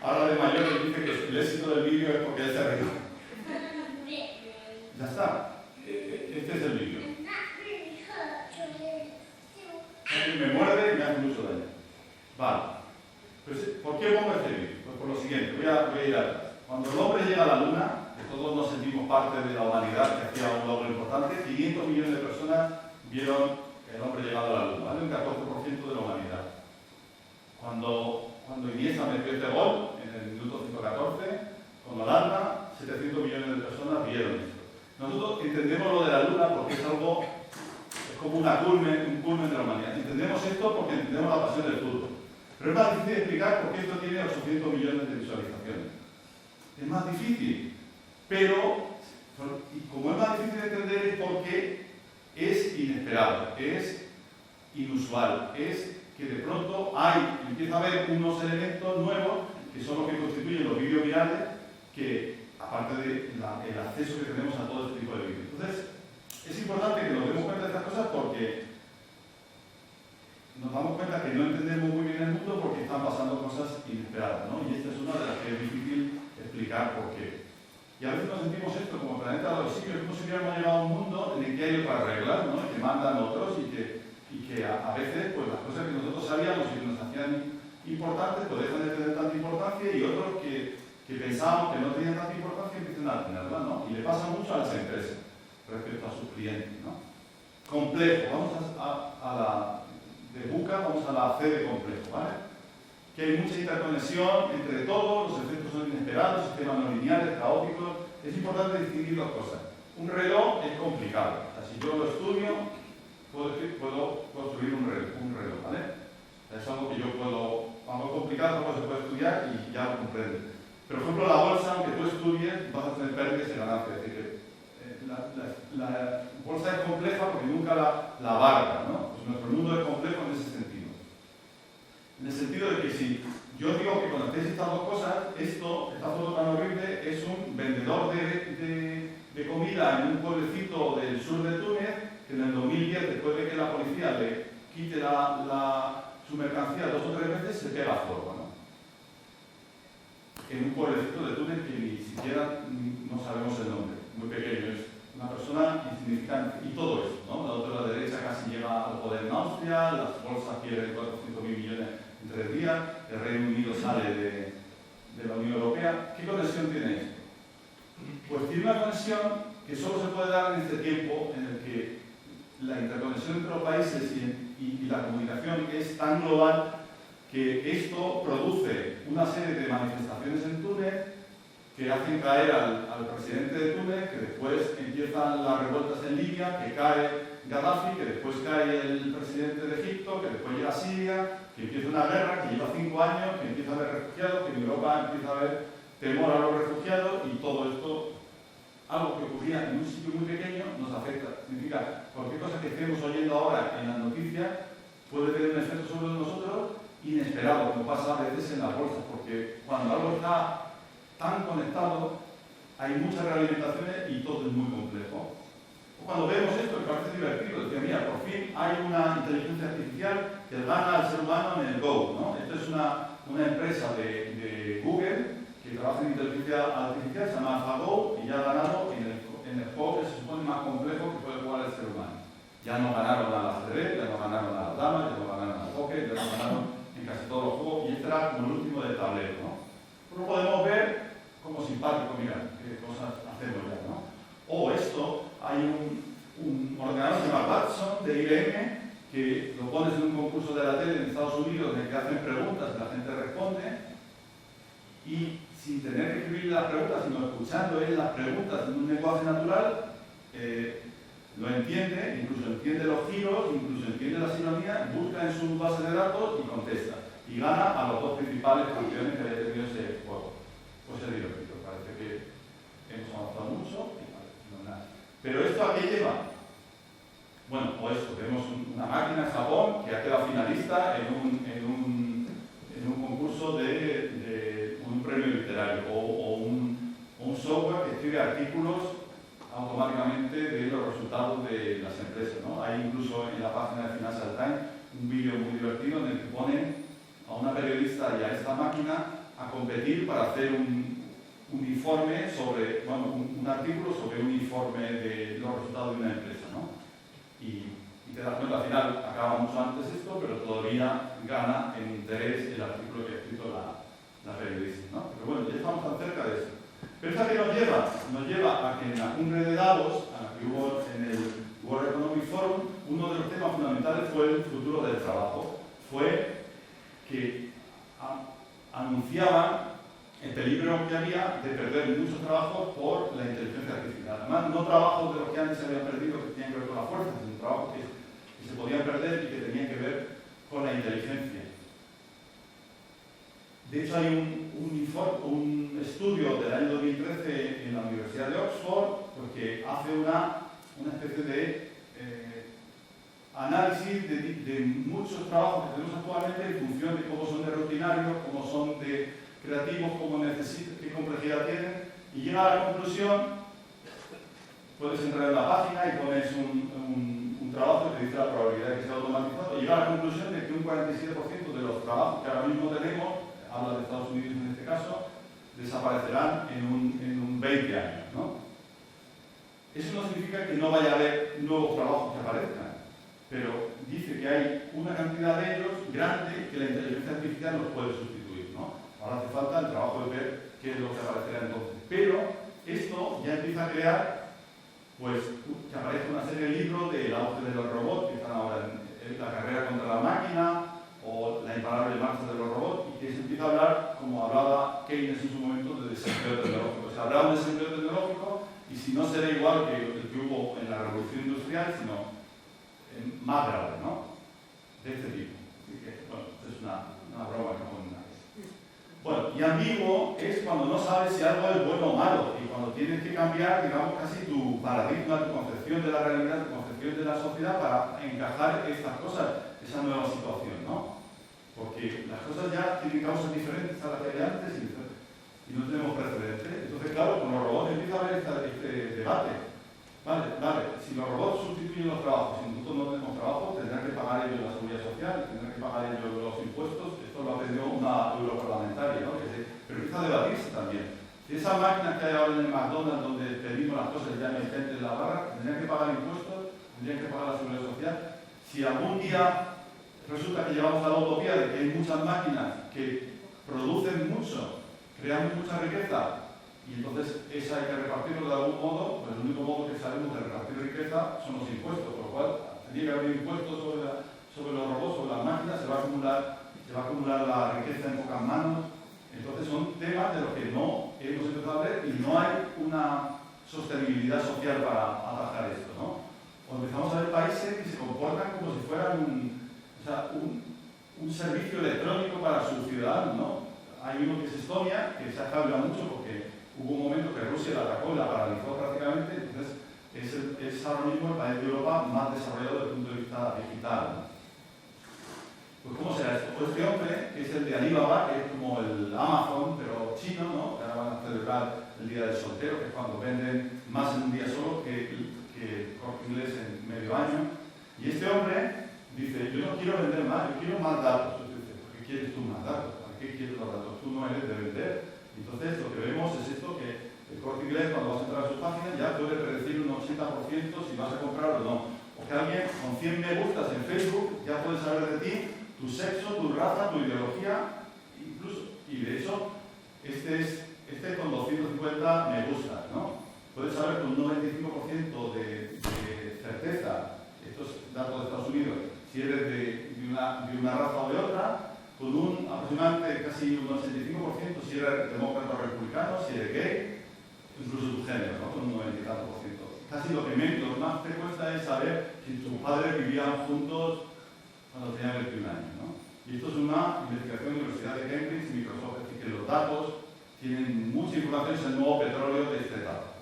Ahora de mayor le dice que el éxito del vídeo es porque él se arregló. Ya está. Este es el vídeo. Me muerde y me hace mucho daño. Vale. Pues, ¿por qué pongo este vídeo? Pues por lo siguiente, voy a ir atrás. Cuando el hombre llega a la Luna, que todos nos sentimos parte de la humanidad que hacía un logro importante, 500 millones de personas vieron el hombre llegado a la Luna, ¿vale? Un 14% de la humanidad. Cuando Iniesta metió este gol, en el minuto 114, con Holanda, 700 millones de personas vieron esto. Nosotros entendemos lo de la Luna porque es como un culmen de la humanidad. Entendemos esto porque entendemos la pasión del fútbol. Pero es más difícil explicar por qué esto tiene 800 millones de visualizaciones. Es más difícil, pero y como es más difícil de entender es porque es es inesperado, es inusual, es que de pronto empieza a haber unos elementos nuevos que son los que constituyen los vídeos virales, que aparte del acceso que tenemos a todo este tipo de vídeos. Entonces, es importante que nos demos cuenta de estas cosas porque nos damos cuenta que no entendemos muy bien el mundo porque están pasando cosas inesperadas, ¿no? Y esta es una de las que es difícil explicar por qué. Y a veces nos sentimos esto como planeta de los simios, como si hubiéramos llegado a un mundo en el que hay otras reglas, ¿no? Que mandan otros y que a veces pues, las cosas que nosotros sabíamos y que nos hacían importantes pues dejan de tener tanta importancia y otros que pensábamos que no tenían tanta importancia empiezan a tenerla, ¿no? Y le pasa mucho a las empresas respecto a sus clientes, ¿no? Complejo, vamos a la de buca, vamos a la C de complejo, ¿vale? Que hay mucha interconexión entre todos, los efectos son inesperados, sistemas no lineales, caóticos. Es importante distinguir dos cosas. Un reloj es complicado. O sea, si yo lo estudio, puedo construir un reloj, ¿vale? Es algo que yo puedo, algo complicado, algo se puede estudiar y ya lo comprende. Pero, por ejemplo, la bolsa, aunque tú estudies, vas a tener pérdidas y ganancias. Es decir, la bolsa es compleja porque nunca la abarca, ¿no? Pues nuestro mundo es complejo en ese sentido. En el sentido de que si yo digo que conocéis estas dos cosas, esta foto tan horrible es un vendedor de comida en un pueblecito del sur de Túnez, que en el 2010, después de que la policía le quite su mercancía 2 o 3 veces, se pega fuego, ¿no? En un pueblecito de Túnez que ni siquiera no sabemos el nombre, muy pequeño, es una persona insignificante. Y todo eso, ¿no? La otra, la derecha, casi llega al poder en Austria, las bolsas pierden 400.000 millones en 3 días, el Reino Unido sale de la Unión Europea. ¿Qué conexión tiene esto? Pues tiene una conexión que solo se puede dar en este tiempo en el que la interconexión entre los países y la comunicación es tan global que esto produce una serie de manifestaciones en Túnez que hacen caer al presidente de Túnez, que después empiezan las revueltas en Libia, que cae Gaddafi, que después cae el presidente de Egipto, que después llega a Siria, que empieza una guerra que lleva 5 años, que empieza a haber refugiados, que en Europa empieza a haber temor a los refugiados y todo esto, algo que ocurría en un sitio muy pequeño, nos afecta. Significa, cualquier cosa que estemos oyendo ahora en las noticias puede tener un efecto sobre nosotros inesperado, como pasa a veces en las bolsas, porque cuando algo está tan conectado, hay muchas realimentaciones y todo es muy complejo. Cuando vemos esto, me parece divertido, decía, mira, por fin hay una inteligencia artificial que gana al ser humano en el Go, ¿no? Esto es una empresa de Google que trabaja en inteligencia artificial, se llama AlphaGo, y ya ha ganado en el juego que se supone más complejo que puede jugar el ser humano. Ya no ganaron al ajedrez, ya no ganaron a las damas, ya no ganaron al hockey, ya no ganaron en casi todos los juegos, y este era como el último del tablero, ¿no? Pero podemos ver como simpático, mira, qué cosas hacemos ya, ¿no? O esto, hay un ordenador que se llama Watson de IBM, que lo pones en un concurso de la tele en Estados Unidos en el que hacen preguntas y la gente responde, y sin tener que escribir las preguntas, sino escuchando él las preguntas en un lenguaje natural, lo entiende, incluso entiende los giros, incluso entiende las ironías, busca en su base de datos y contesta. Y gana a los 2 principales campeones que haya tenido ese juego. Pues es divertido, parece que hemos avanzado mucho y vale, no nada. Pero ¿esto a qué lleva? Bueno, pues esto, tenemos una máquina en Japón que ha quedado finalista en un concurso de un premio literario o un software que escribe artículos automáticamente de los resultados de las empresas, ¿no? Hay incluso en la página de Financial Times un vídeo muy divertido en el que ponen a una periodista y a esta máquina a competir para hacer un informe sobre, bueno, un artículo sobre un informe de los resultados de una empresa, ¿no? Y te das cuenta, al final acaba mucho antes esto, pero todavía gana en interés el artículo que ha escrito la periodista, ¿no? Pero bueno, ya estamos tan cerca de eso. Pero ¿esta qué nos lleva? Nos lleva a que en la cumbre de Davos, a la que hubo en el World Economic Forum, uno de los temas fundamentales fue el futuro del trabajo. Fue que anunciaban el peligro que había de perder muchos trabajos por la inteligencia artificial. Además, no trabajos de los que antes se habían perdido que tenían que ver con la fuerza, sino trabajos que se podían perder y que tenían que ver con la inteligencia. De hecho, hay un estudio del año 2013 en la Universidad de Oxford, porque hace una especie de de muchos trabajos que tenemos actualmente en función de cómo son de rutinarios, cómo son de creativos, cómo necesitan, qué complejidad tienen, y llega a la conclusión, puedes entrar en la página y pones un trabajo que te dice la probabilidad de que sea automatizado, y llega a la conclusión de que un 47% de los trabajos que ahora mismo tenemos, habla de Estados Unidos en este caso, desaparecerán en un 20 años, ¿no? Eso no significa que no vaya a haber nuevos trabajos que aparezcan, pero dice que hay una cantidad de ellos grande que la inteligencia artificial los puede sustituir, ¿no? Ahora hace falta el trabajo de ver qué es lo que aparecerá entonces. Pero esto ya empieza a crear, pues, que aparezca una serie de libros del auge de los robots, que están ahora en la carrera contra la máquina, o la imparable marcha de los robots, y que se empieza a hablar, como hablaba Keynes en su momento, de desempleo tecnológico. Se hablaba de desempleo tecnológico, y si no será igual que el que hubo en la revolución industrial, sino más grave, ¿no? De este tipo. Así que, bueno, es una broma que ponen ahí. Bueno, y ambiguo es cuando no sabes si algo es bueno o malo, y cuando tienes que cambiar, digamos, casi tu paradigma, tu concepción de la realidad, tu concepción de la sociedad para encajar estas cosas, esa nueva situación, ¿no? Porque las cosas ya tienen causas diferentes a las que había antes y no tenemos precedentes. Entonces, claro, con los robots empieza a haber este debate. Vale, si los robots sustituyen los trabajos, si nosotros no tenemos trabajo, tendrán que pagar ellos la seguridad social, tendrán que pagar ellos los impuestos. Esto lo ha pedido una europarlamentaria, ¿no? Pero empieza a debatirse también. Si esas máquinas que hay ahora en el McDonald's, donde pedimos las cosas ya no hay gente en la barra, tendrían que pagar impuestos, tendrían que pagar la seguridad social. Si algún día resulta que llegamos a la utopía de que hay muchas máquinas que producen mucho, crean mucha riqueza, y entonces esa hay que repartirlo de algún modo, pues el único modo que sabemos de repartir riqueza son los impuestos, por lo cual tendría que haber impuestos sobre los robots, sobre las máquinas, se va a acumular la riqueza en pocas manos. Entonces son temas de los que no hemos empezado a ver y no hay una sostenibilidad social para atajar esto, ¿no? O empezamos a ver países que se comportan como si fueran un servicio electrónico para sus ciudadanos, ¿no? Hay uno que es Estonia, que se ha habla mucho porque hubo un momento que Rusia la atacó, la paralizó prácticamente, entonces es ahora mismo el país de Europa más desarrollado desde el punto de vista digital, ¿no? Pues ¿cómo será esto? Pues este hombre, que es el de Alibaba, que es como el Amazon, pero chino, ¿no? Que ahora van a celebrar el Día del Soltero, que es cuando venden más en un día solo que Corte Inglés en medio año. Y este hombre dice, yo no quiero vender más, yo quiero más datos. Entonces dice, ¿por qué quieres tú más datos? ¿Para qué quieres los datos? Tú no eres de vender. Entonces lo que vemos es esto, que el Corte Inglés, cuando vas a entrar a su página, ya puede predecir un 80% si vas a comprar o no. O que alguien con 100 me gustas en Facebook ya puede saber de ti tu sexo, tu raza, tu ideología, incluso. Y de hecho, este con 250 me gustas, ¿no? Puedes saber con un 95% de certeza, estos datos de Estados Unidos, si eres de una raza o de otra, con un aproximadamente casi un 85% si eres demócrata o republicano, si eres gay, incluso tu género, ¿no? Con un 90 y tanto por ciento. Casi lo que más te cuesta es saber si tus padres vivían juntos cuando tenían 21 años, ¿no? Y esto es una investigación de la Universidad de Cambridge y Microsoft, es decir, que los datos tienen mucha información, es el nuevo petróleo de este dato.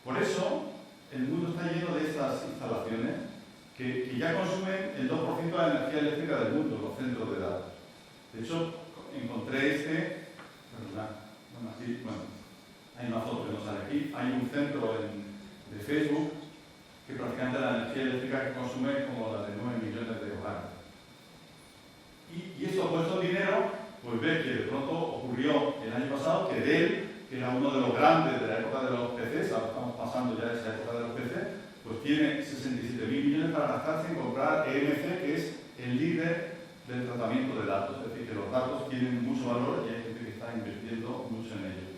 Por eso, el mundo está lleno de estas instalaciones que ya consumen el 2% de la energía eléctrica del mundo, los centros de datos. De hecho, encontré hay una foto que no sale aquí, hay un centro de Facebook que prácticamente la energía eléctrica que consume es como la de 9 millones de hogares. Y esto puesto dinero, pues ve que de pronto ocurrió el año pasado que Dell, que era uno de los grandes de la época de los PCs, ahora estamos pasando ya esa época de los PCs, pues tiene 67.000 millones para gastarse en comprar EMC, que es el líder del tratamiento de datos. Es decir, que los datos tienen mucho valor y hay gente que está invirtiendo mucho en ello.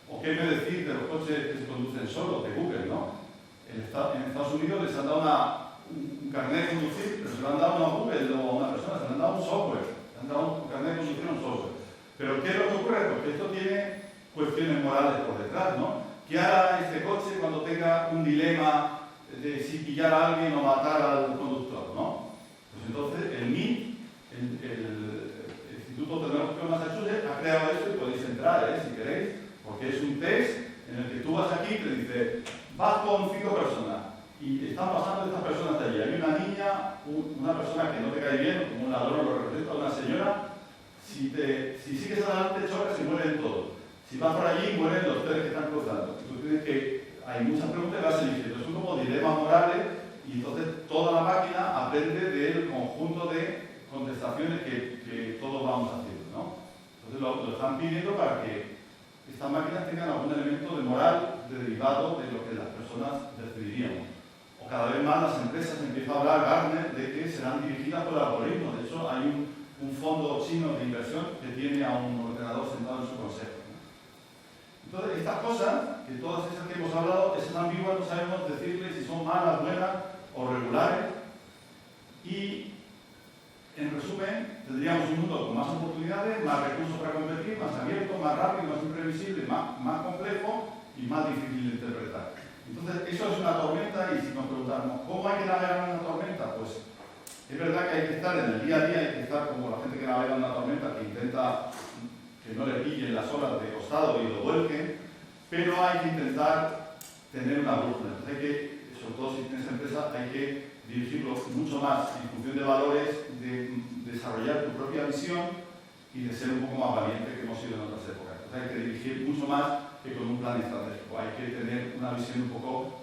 ¿O qué me decir de los coches que se conducen solos, de Google, ¿no? En Estados Unidos les han dado un carnet de conducir, pero se lo han dado no a Google o a una persona, se le han dado un software. Le han dado un carnet de conducir a un software. Pero ¿qué es lo que ocurre? Porque esto tiene cuestiones morales por detrás, ¿no? ¿Qué hará este coche cuando tenga un dilema de si pillar a alguien o matar al conductor, ¿no? Pues entonces el MIT, el Instituto Tecnológico de Massachusetts, ha creado esto y podéis entrar, si queréis, porque es un test en el que tú vas aquí y te dice, vas con 5 personas, y están pasando estas personas de allí. Hay una niña, una persona que no te cae bien, como un ladrón lo representa, una señora. Si sigues adelante, chocas y mueren todos. Si vas por allí, mueren los tres que están cruzando. Tú tienes que, hay muchas preguntas que vas eligiendo. Son como dilemas morales y entonces toda la máquina aprende del conjunto de contestaciones que todos vamos haciendo, ¿no? Entonces lo están pidiendo para que estas máquinas tengan algún elemento de moral derivado de lo que las personas decidiríamos. O cada vez más las empresas empiezan a hablar, Gartner, de que serán dirigidas por algoritmos. De hecho, hay un fondo chino de inversión que tiene a un ordenador sentado en su consejo, ¿no? Entonces, estas cosas, que todas esas que hemos hablado, esas ambiguas, no sabemos decirles si son malas, buenas o regulares. Y, en resumen, tendríamos un mundo con más oportunidades, más recursos para competir, más abierto, más rápido, más imprevisible, más complejo y más difícil de interpretar. Entonces, eso es una tormenta y si nos preguntamos, ¿cómo hay que navegar en una tormenta? Pues es verdad que hay que estar en el día a día, hay que estar como la gente que navega en una tormenta, que intenta que no le pillen las olas de costado y lo vuelquen, pero hay que intentar tener una brújula. Entonces hay que, sobre todo si tienes empresa, hay que dirigirlo mucho más en función de valores, de desarrollar tu propia visión y de ser un poco más valiente que hemos sido en otras épocas. Entonces hay que dirigir mucho más que con un plan estratégico. Hay que tener una visión un poco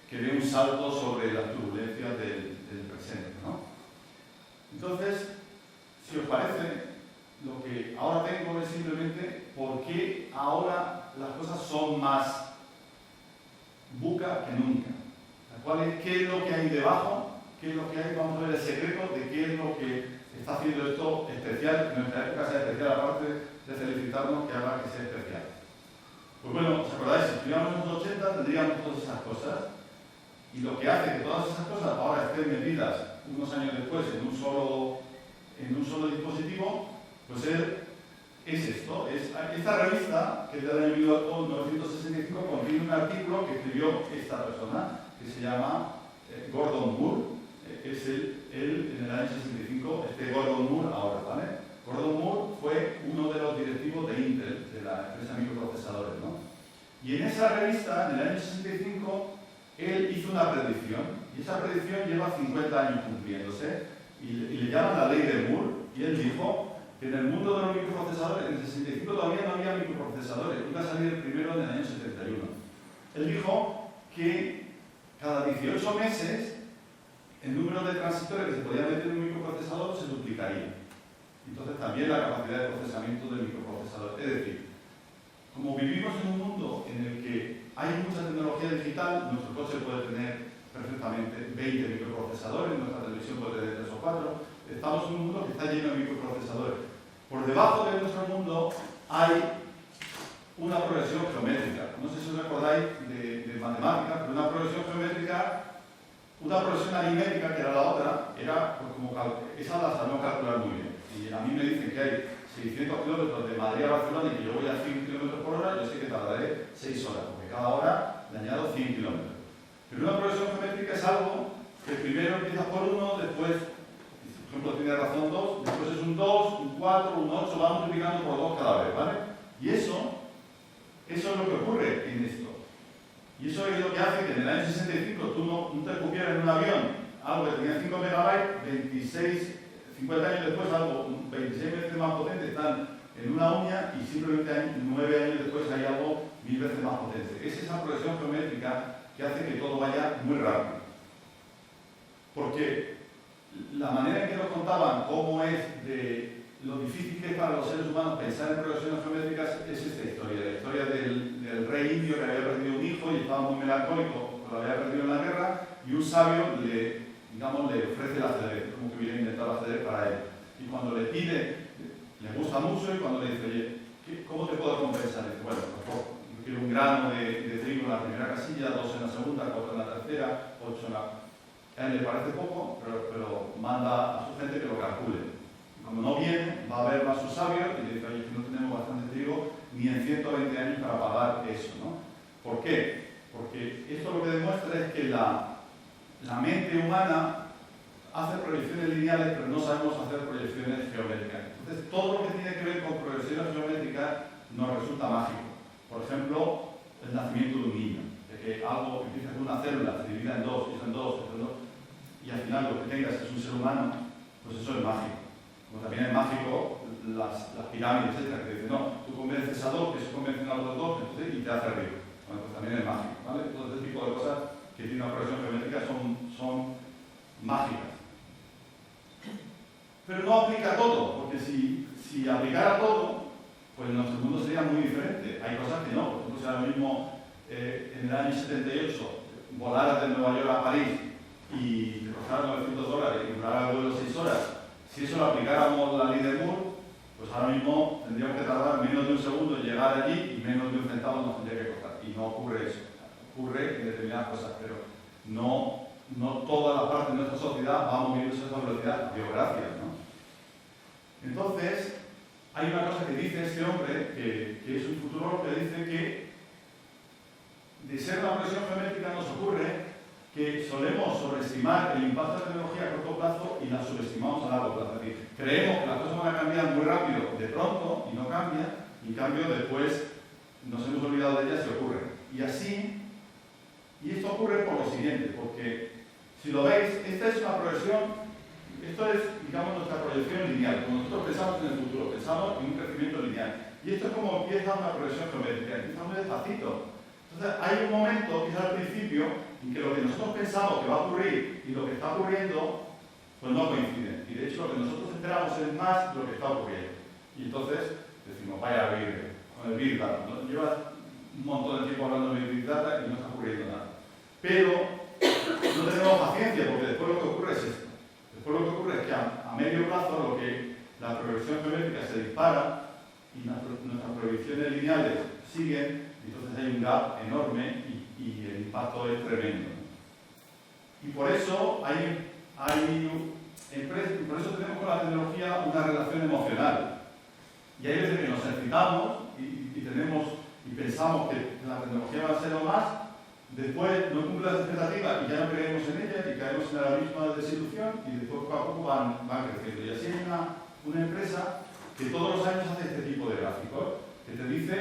que dé un salto sobre las turbulencias del presente, ¿no? Entonces, si os parece, lo que ahora tengo es simplemente por qué ahora las cosas son más buca que nunca. ¿Qué es lo que hay debajo? ¿Qué es lo que hay? Vamos a ver el secreto de qué es lo que está haciendo esto especial, que en nuestra época sea especial, aparte de felicitarnos que haga que sea especial. Pues bueno, ¿os acordáis? Si estuviéramos en los 80 tendríamos todas esas cosas, y lo que hace que todas esas cosas ahora estén metidas unos años después en un solo dispositivo, pues es esto. Esta revista, que es del año 1965, contiene un artículo que escribió esta persona, que se llama Gordon Moore. Es él en el año 65, Gordon Moore ahora, ¿vale? Gordon Moore fue uno de los directivos de Intel, de la empresa de microprocesadores, ¿no? Y en esa revista, en el año 65, él hizo una predicción, y esa predicción lleva 50 años cumpliéndose, y le llaman la ley de Moore, y él dijo que en el mundo de los microprocesadores, en el 65 todavía no había microprocesadores, iba a salir el primero en el año 71. Él dijo que cada 18 meses el número de transistores que se podía meter en un microprocesador se duplicaría. Entonces también la capacidad de procesamiento del microprocesador. Es decir, como vivimos en un mundo en el que hay mucha tecnología digital, nuestro coche puede tener perfectamente 20 microprocesadores, nuestra televisión puede tener 3 o 4, estamos en un mundo que está lleno de microprocesadores. Por debajo de nuestro mundo hay una progresión geométrica. No sé si os acordáis de matemáticas, pero una progresión geométrica, una progresión aritmética, que era la otra, era pues, como esa la sabemos calcular muy bien. Y a mí me dicen que hay 600 kilómetros de Madrid a Barcelona y que yo voy a 100 kilómetros por hora, yo sé que tardaré 6 horas, porque cada hora le añado 100 kilómetros. Pero una progresión geométrica es algo que primero empiezas por 1, después, por ejemplo, tiene razón 2, después es un 2, un 4, un 8, va multiplicando por 2 cada vez, ¿vale? Y eso es lo que ocurre en esto. Y eso es lo que hace que en el año 65 tú no te cupieras en un avión algo que tenía 5 megabytes, 50 años después algo 26 veces más potente, están en una uña y simplemente 9 años después hay algo 1000 veces más potente. Es esa progresión geométrica que hace que todo vaya muy rápido. Porque la manera en que nos contaban cómo es de lo difícil que es para los seres humanos pensar en progresiones geométricas es esta historia, la historia del rey indio que había perdido un hijo y estaba muy melancólico, lo había perdido en la guerra, y un sabio le ofrece el ajedrez, como que hubiera inventado el ajedrez para él. Y cuando le pide, le gusta mucho, y cuando le dice, oye, ¿cómo te puedo compensar? Dice, bueno, yo quiero un grano de trigo en la primera casilla, 2 en la segunda, 4 en la tercera, 8 en la... A él le parece poco, pero manda a su gente que lo calcule. Cuando no viene, va a ver más sus sabios y le dice, oye, que no tenemos bastante trigo ni en 120 años para pagar eso, ¿no? ¿Por qué? Porque esto lo que demuestra es que la mente humana hace proyecciones lineales, pero no sabemos hacer proyecciones geométricas. Entonces, todo lo que tiene que ver con proyecciones geométricas nos resulta mágico. Por ejemplo, el nacimiento de un niño. De que que algo empieza con una célula, se divida en dos, y al final lo que tengas es un ser humano, pues eso es mágico. Como también es mágico las pirámides, etcétera, que dicen, no, tú convences a dos, que se convencen a los dos, entonces, y te hace rico. Bueno, pues también es mágico, ¿vale? Todo este tipo de cosas que tiene una progresión geométrica son mágicas. Pero no aplica a todo, porque si aplicara todo, pues nuestro mundo sería muy diferente. Hay cosas que no. Por ejemplo, si ahora mismo, en el año 78, volaras de Nueva York a París y te costara $900 y durara el vuelo 6 horas, si eso lo aplicáramos la ley de Moore, pues ahora mismo tendríamos que tardar menos de un segundo en llegar allí y menos de un centavo nos tendría que costar. Y no ocurre eso. Ocurre en determinadas cosas, pero no toda la parte de nuestra sociedad va moviéndose a esa velocidad biográfica, ¿no? Entonces, hay una cosa que dice este hombre, que es un futurólogo, que dice que de ser una progresión geométrica nos ocurre que solemos sobreestimar el impacto de la tecnología a corto plazo y la subestimamos a largo plazo. Es decir, creemos que las cosas van a cambiar muy rápido de pronto y no cambian, y en cambio después nos hemos olvidado de ellas y ocurre. Y así, y esto ocurre por lo siguiente, porque si lo veis, esta es una progresión. Esto es, digamos, nuestra proyección lineal. Cuando nosotros pensamos en el futuro, pensamos en un crecimiento lineal. Y esto es como empieza una progresión geométrica, empieza muy despacito. Entonces, hay un momento, quizás al principio, en que lo que nosotros pensamos que va a ocurrir y lo que está ocurriendo, pues no coinciden. Y de hecho, lo que nosotros esperamos es más de lo que está ocurriendo. Y entonces, decimos, vaya con el Big Data, ¿no? Llevas un montón de tiempo hablando de Big Data y no está ocurriendo nada. Pero no tenemos paciencia, porque después lo que ocurre es esto. Después lo que ocurre es que a medio plazo la progresión geométrica se dispara y nuestras proyecciones lineales siguen, y entonces hay un gap enorme y el impacto es tremendo. Y por eso por eso tenemos con la tecnología una relación emocional. Y hay veces que nos excitamos y pensamos que la tecnología va a ser lo más. Después no cumple las expectativas y ya no creemos en ella y caemos en la misma desilusión y después poco a poco van creciendo. Y así hay una empresa que todos los años hace este tipo de gráficos, que te dice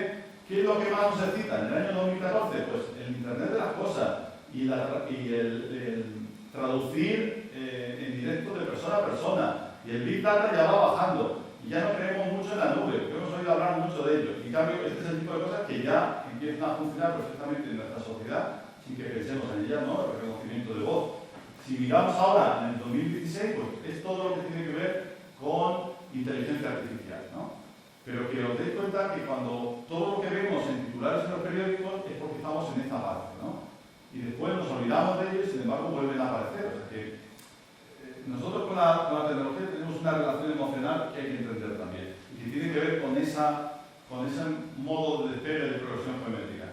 qué es lo que más nos excita. En el año 2014, pues el Internet de las cosas y el traducir en directo de persona a persona. Y el Big Data ya va bajando. Y ya no creemos mucho en la nube, hemos oído hablar mucho de ello. Y en cambio, este es el tipo de cosas que ya empiezan a funcionar perfectamente en nuestra sociedad, sin que pensemos en ellas, ¿no? El reconocimiento de voz. Si miramos ahora en el 2016, pues es todo lo que tiene que ver con inteligencia artificial, ¿no? Pero que os deis cuenta que cuando todo lo que vemos en titulares en los periódicos es porque estamos en esta parte, ¿no? Y después nos olvidamos de ellos y sin embargo vuelven a aparecer. O sea que nosotros con la tecnología tenemos una relación emocional que hay que entender también y que tiene que ver con ese modo de despegue de progresión geométrica.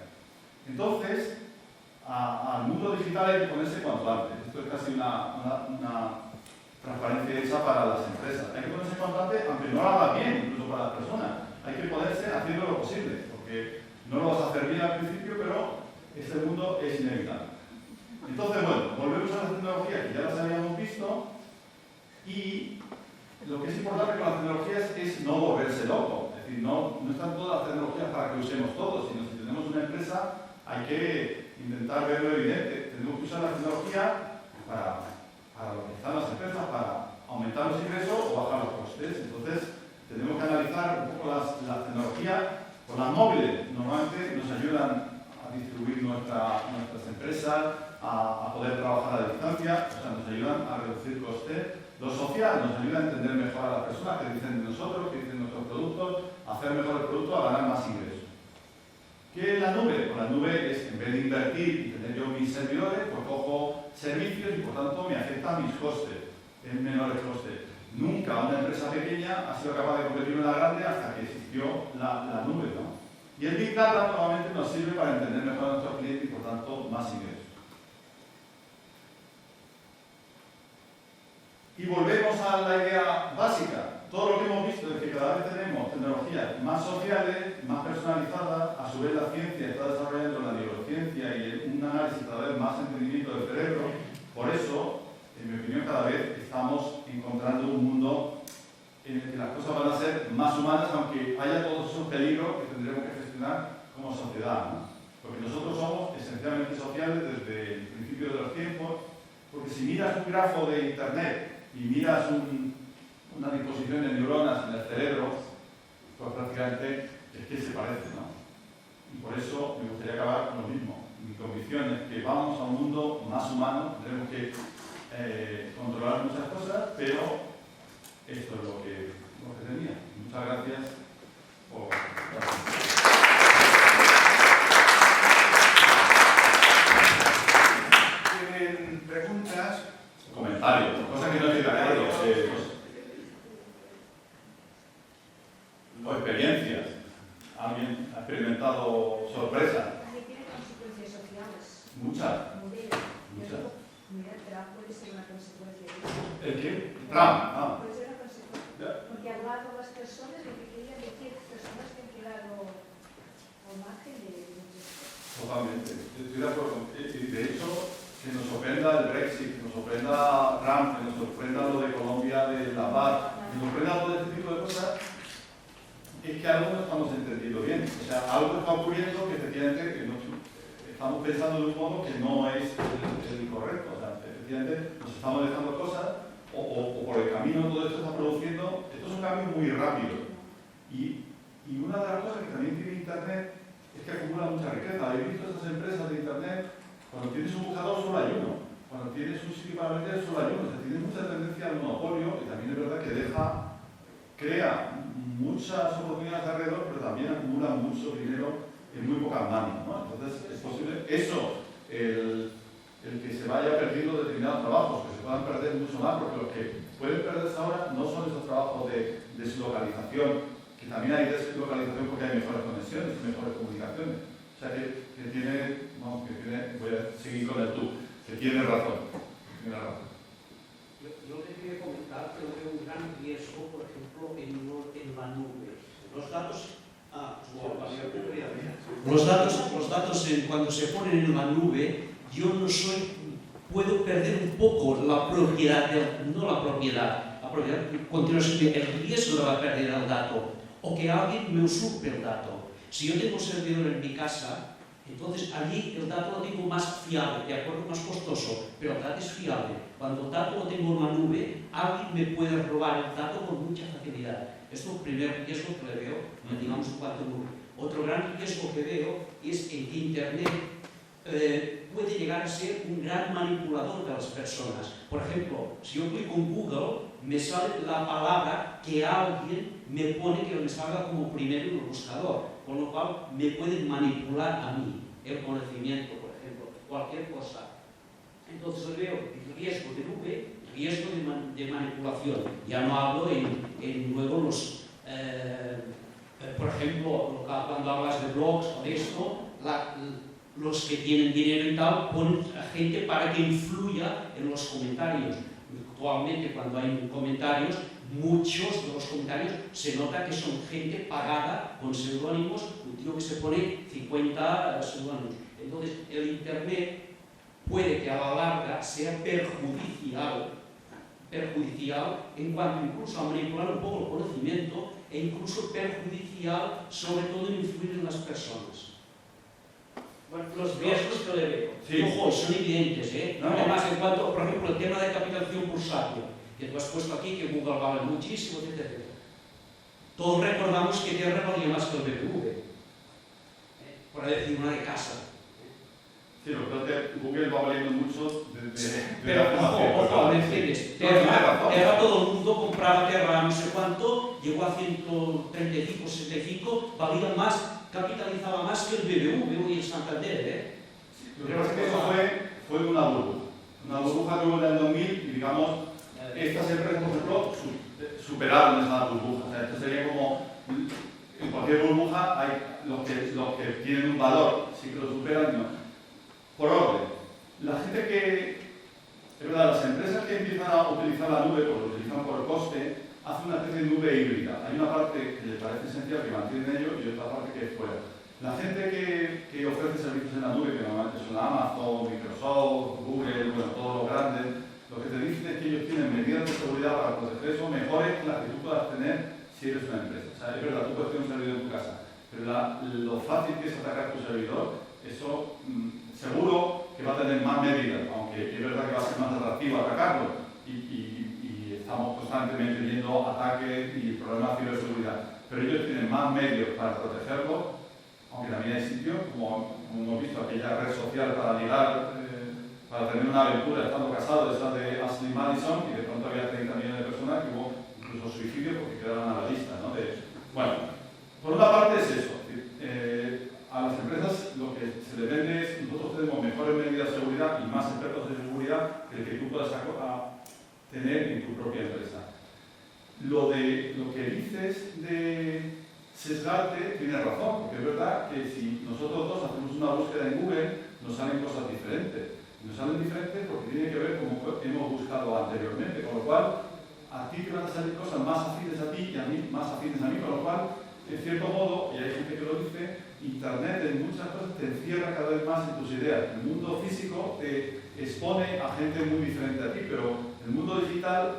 Entonces, al mundo digital hay que ponerse cuanto antes. Esto es casi una transparencia hecha para las empresas. Hay que ponerse cuanto antes, aunque no lo haga bien, incluso para las personas. Hay que ponerse haciendo lo posible, porque no lo vas a hacer bien al principio, pero este mundo es inevitable. Entonces, bueno, volvemos a las tecnologías que ya las habíamos visto. Y lo que es importante con las tecnologías es no volverse loco. Es decir, no están todas las tecnologías para que usemos todos, sino si tenemos una empresa hay que intentar ver lo evidente. Tenemos que usar la tecnología para lo que están las empresas, para aumentar los ingresos o bajar los costes. Entonces, tenemos que analizar un poco las tecnologías. Con las móviles, normalmente nos ayudan a distribuir nuestras empresas, a poder trabajar a distancia, o sea, nos ayudan a reducir costes. Lo social nos ayuda a entender mejor a las personas que dicen de nosotros, que dicen nuestros productos, a hacer mejor el producto, a ganar más ingresos. ¿Qué es la nube? Pues la nube es, en vez de invertir y tener yo mis servidores, pues cojo servicios y por tanto me afecta a mis costes, en menores costes. Nunca una empresa pequeña ha sido capaz de competir en la grande hasta que existió la nube, ¿no? Y el Big Data normalmente nos sirve para entender mejor a nuestros clientes y por tanto más ingresos. Y volvemos a la idea básica. Todo lo que hemos visto es que cada vez tenemos tecnologías más sociales, más personalizadas. A su vez la ciencia está desarrollando la neurociencia y un análisis cada vez más entendimiento del cerebro. Por eso, en mi opinión, cada vez estamos encontrando un mundo en el que las cosas van a ser más humanas, aunque haya todos esos peligros que tendremos que gestionar como sociedad, ¿no? Porque nosotros somos esencialmente sociedad. Porque si miras un grafo de internet y miras una disposición de neuronas en el cerebro, pues prácticamente es que se parece, ¿no? Y por eso me gustaría acabar con lo mismo. Mi convicción es que vamos a un mundo más humano, tenemos que controlar muchas cosas, pero esto es lo que tenía. Muchas gracias por la atención. ¿Tienen preguntas? Comentarios, cosas que no estoy de acuerdo, o experiencias. ¿Alguien ha experimentado sorpresa? Tiene consecuencias sociales. Muchas. Muchas. Mira, Trump puede ser una consecuencia de eso. ¿El qué? Trump. Puede ser una consecuencia. Porque ha hablado a las personas, lo que quería decir, personas que han quedado al margen de muchas cosas. Totalmente. Estoy de acuerdo. Y de hecho, que nos sorprenda el Brexit, que nos sorprenda Trump, que nos sorprenda lo de Colombia, de la paz, que nos sorprenda todo este tipo de cosas, es que algo no estamos entendiendo bien. O sea, algo está ocurriendo que efectivamente que estamos pensando de un modo que no es el correcto. O sea, efectivamente nos estamos dejando cosas o por el camino todo esto está produciendo. Esto es un cambio muy rápido. Y una de las cosas que también tiene Internet es que acumula mucha riqueza. ¿Habéis visto esas empresas de Internet? Cuando tienes un buscador solo hay uno. Cuando tienes un sitio para vender solo hay uno. O sea, tiene mucha tendencia al monopolio y también es verdad que crea muchas oportunidades alrededor, pero también acumula mucho dinero en muy pocas manos, ¿no? Entonces es posible eso, el que se vaya perdiendo determinados trabajos, que se puedan perder mucho más, porque los que pueden perderse ahora no son esos trabajos de deslocalización, que también hay deslocalización porque hay mejores conexiones, mejores comunicaciones. O sea que tiene, voy a seguir con el tú, que tiene razón. Yo le quería comentar que veo un gran riesgo, por ejemplo, en la nube. Los datos, cuando se ponen en la nube, puedo perder un poco la propiedad, no la propiedad continuamente el riesgo de la pérdida del dato, o que alguien me usurpe el dato. Si yo tengo un servidor en mi casa, entonces allí el dato lo tengo más fiable, de acuerdo, más costoso, pero el dato es fiable. Cuando el dato lo tengo en la nube, alguien me puede robar el dato con mucha facilidad. Esto es el primer riesgo que le veo, digamos, en cuanto a nube. Otro gran riesgo que veo es en que Internet puede llegar a ser un gran manipulador de las personas. Por ejemplo, si yo clico en Google, me sale la palabra que alguien me pone que me salga como primero en el buscador, con lo cual me pueden manipular a mí, el conocimiento, por ejemplo, cualquier cosa. Entonces veo el riesgo de nube, riesgo de manipulación. Ya no hablo en luego los, por ejemplo, cuando hablas de blogs o de esto, los que tienen dinero y tal ponen a gente para que influya en los comentarios. Actualmente, cuando hay comentarios, muchos de los comentarios se nota que son gente pagada con seudónimos, un tío que se pone 50 seudónimos. Entonces, el Internet puede que a la larga sea perjudicial en cuanto incluso a manipular un poco el conocimiento e incluso perjudicial sobre todo en influir en las personas. Bueno, los riesgos que le veo. Sí. Ojo, son evidentes, ¿eh? No. Además, en cuanto, por ejemplo, el tema de capitalización bursátil, que tú has puesto aquí, que Google vale muchísimo, etc. Todos recordamos que Terra valía más que el BBV, por decir una de casa. Sí, lo que Google va valiendo mucho Pero, ojo, Mercedes, Terra, todo el mundo compraba Terra no sé cuánto, llegó a 135, 65, valía más, capitalizaba más que el BBV y el Santander, Lo que pasa es que eso fue una burbuja que hubo en el 2000 y digamos, estas empresas, por ejemplo, superaron esa burbuja. O sea, esto sería como, en cualquier burbuja hay los que tienen un valor, sí que lo superan, no. Por orden, la gente que, es verdad, las empresas que empiezan a utilizar la nube, porque lo utilizan por coste, hacen una especie de nube híbrida. Hay una parte que les parece esencial, que mantienen ellos, y otra parte que es fuera. La gente que ofrece servicios en la nube, que normalmente son Amazon, Microsoft, Google, bueno, todos los grandes, lo que te dicen es que ellos tienen medidas de seguridad para proteger eso mejores que las que tú puedas tener si eres una empresa. O sea, es verdad, tú puedes tener un servidor en tu casa, pero lo fácil que es atacar tu servidor, eso seguro que va a tener más medidas, aunque aunque es verdad que va a ser más atractivo atacarlo y estamos constantemente viendo ataques y problemas de ciberseguridad, pero ellos tienen más medios para protegerlo, aunque también hay sitios, como hemos visto, aquella red social para ligar, para tener una aventura estando casados, esa de Ashley Madison, y de pronto había 30 millones de personas que hubo incluso suicidios porque quedaban a la lista, ¿no? Bueno, por una parte es eso. A las empresas lo que se les vende es nosotros tenemos mejores medidas de seguridad y más expertos de seguridad que el que tú puedas tener en tu propia empresa. Lo que dices de sesgarte tiene razón, porque es verdad que si nosotros dos hacemos una búsqueda en Google nos salen cosas diferentes. Nos salen diferentes porque tiene que ver con lo que hemos buscado anteriormente, con lo cual a ti te van a salir cosas más afines a ti y a mí más afines a mí, con lo cual, en cierto modo, y hay gente que lo dice, Internet en muchas cosas te encierra cada vez más en tus ideas. El mundo físico te expone a gente muy diferente a ti, pero el mundo digital,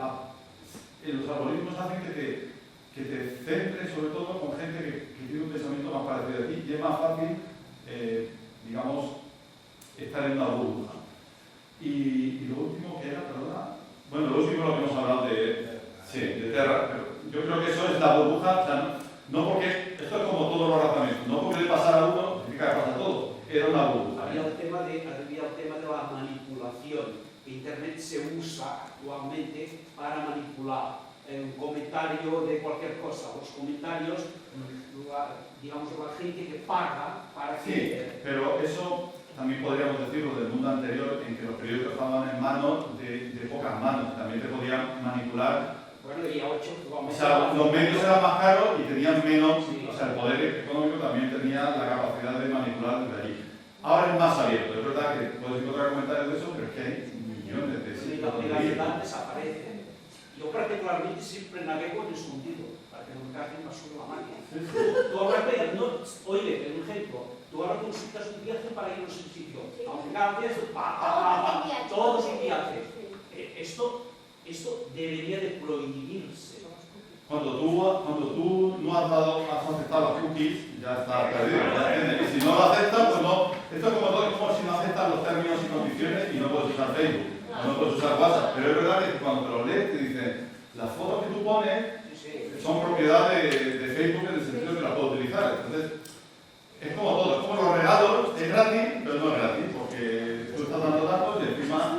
los algoritmos hacen que te centres sobre todo con gente que tiene un pensamiento más parecido a ti y es más fácil, digamos, estar en una burbuja. Y lo último que era, perdona, bueno, lo último lo que hemos hablado de Terra, pero yo creo que eso es la burbuja, o sea, no porque, esto es como todos los razonamientos, no porque le pasara a uno significa que pasa a todo, era una burbuja. Había el tema de la manipulación. Internet se usa actualmente para manipular un comentario de cualquier cosa. Los comentarios, digamos, la gente que paga para que... Sí, pero eso también podríamos decirlo del mundo anterior en que los periódicos estaban en manos de pocas manos, también te podían manipular. Bueno, y a 8, o sea, los medios eran más caros y tenían menos, sí. O sea, el poder económico también tenía la capacidad de manipular desde allí. Ahora es más abierto, es verdad que puedes encontrar comentarios de eso, pero es que hay millones de sí, sitios. la privacidad desaparece. Yo particularmente siempre navego en escondido, para que no me caigan basura en la máquina. Sí, sí. Tú ahora, oye, por ejemplo, tú ahora consultas un viaje para ir a un sitio, aunque cada vez todos los viajes. Esto debería de prohibirse. Cuando tú no has aceptado las cookies, ya está perdido. Y si no lo aceptas, pues no. Esto es como si no aceptas los términos y condiciones y no puedes usar Facebook, o no puedes usar WhatsApp. Pero es verdad que cuando te lo lees te dicen, las fotos que tú pones son propiedad de Facebook en el sentido de que las puedo utilizar. Entonces, es como todo, es como los regalos, es gratis, pero no es gratis, porque tú estás dando datos y encima...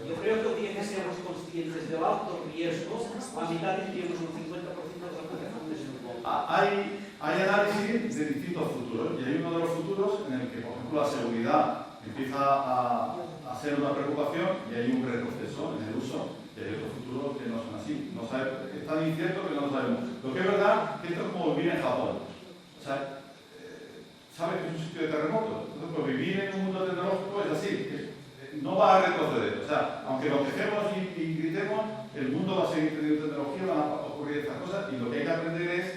Yo creo que tienen que ser conscientes del alto riesgo, a mitad de que un 50% de las aplicaciones en el mundo. Hay análisis de distintos futuros y hay uno de los futuros en el que, por ejemplo, la seguridad empieza a ser una preocupación y hay un retroceso en el uso y hay otros futuros que no son así. No es tan incierto que no lo sabemos. Lo que es verdad es que esto es como vivir en Japón. O sea, sabes que es un sitio de terremotos. Entonces, pues vivir en un mundo tecnológico es así. No va a retroceder. O sea, aunque lo quejemos y gritemos, el mundo va a seguir teniendo tecnología, van a ocurrir estas cosas y lo que hay que aprender es,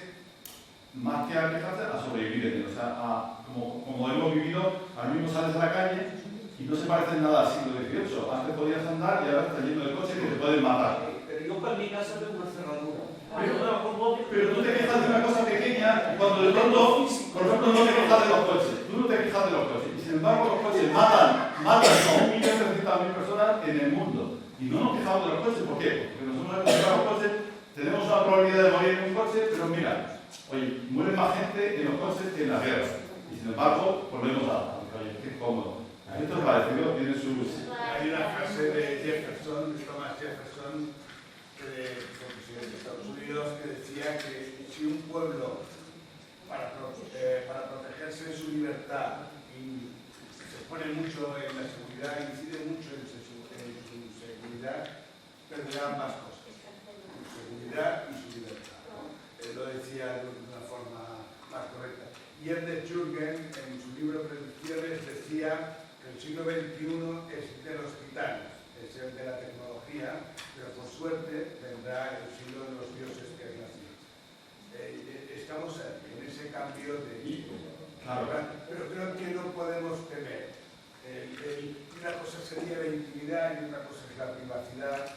más que a quejarse, a sobrevivir en él. O sea, como hemos vivido, ahora mismo sales a la calle y no se parece en nada al siglo XVIII. Antes podías andar y ahora está lleno de coches que te pueden matar. Pero yo para mi casa veo una cerradura. Pero tú te quejas de una cosa pequeña y cuando de pronto, por ejemplo, no te quejas de los coches. Tú no te quejas de los coches. Y sin embargo, los coches matan a 1.300.000 personas en el mundo. Y no nos quejamos de los coches. ¿Por qué? Porque nosotros hemos comprado los coches, tenemos una probabilidad de morir en un coche, pero mira, oye, muere más gente en los coches que en la guerra. Y sin embargo, volvemos a oye, qué cómodo. Esto es parecido, tiene sus... Hay una frase de Jefferson, de Thomas Jefferson, que fue presidente de Estados Unidos, que decía que si un pueblo, para protegerse de su libertad, y se pone mucho en la seguridad, incide mucho en su seguridad, perderá ambas cosas, su seguridad y su libertad. Lo decía de una forma más correcta. Y Ernest Jürgen, en su libro Predicciones, decía que el siglo XXI es de los titanes, es el de la tecnología, pero por suerte vendrá el siglo de los dioses, que es la ciencia. Estamos en ese cambio de... Claro. Pero creo que no podemos temer. Una cosa sería la intimidad y otra cosa es la privacidad,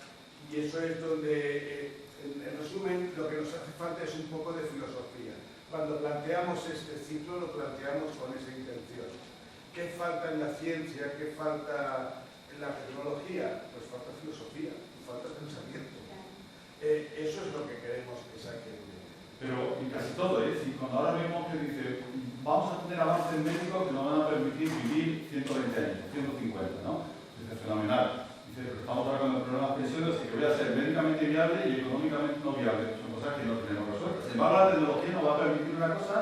y eso es donde, en resumen, lo que nos hace falta es un poco de filosofía. Cuando planteamos este ciclo, lo planteamos con esa intención. ¿Qué falta en la ciencia? ¿Qué falta en en la tecnología pues falta filosofía, falta pensamiento. Eso es lo que queremos que saque. Pero en casi todo, si cuando ahora vemos que dice, vamos a tener avances médicos que nos van a permitir vivir 120 años, 150, ¿no? Dice, fenomenal. Dice, pero estamos ahora con el problema de las pensiones y que voy a ser médicamente viable y económicamente no viable. Son cosas que no tenemos resueltas. Sin embargo, la tecnología nos va a permitir una cosa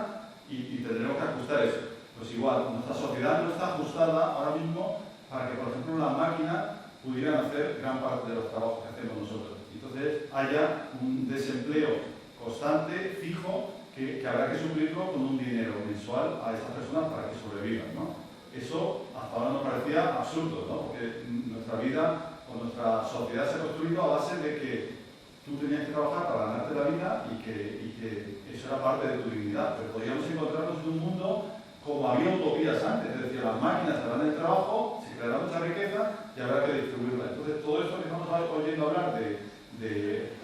y tendremos que ajustar eso. Pues igual, nuestra sociedad no está ajustada ahora mismo para que, por ejemplo, las máquinas pudieran hacer gran parte de los trabajos que hacemos nosotros. Entonces, haya un desempleo constante, fijo, que habrá que suplirlo con un dinero mensual a esas personas para que sobrevivan, ¿no? Eso hasta ahora nos parecía absurdo, ¿no? Porque nuestra vida o nuestra sociedad se ha construido a base de que tú tenías que trabajar para ganarte la vida y que eso era parte de tu dignidad. Pero podríamos encontrarnos en un mundo como había utopías antes, es decir, las máquinas harán el trabajo, se creará mucha riqueza y habrá que distribuirla. Entonces, todo esto que estamos oyendo hablar de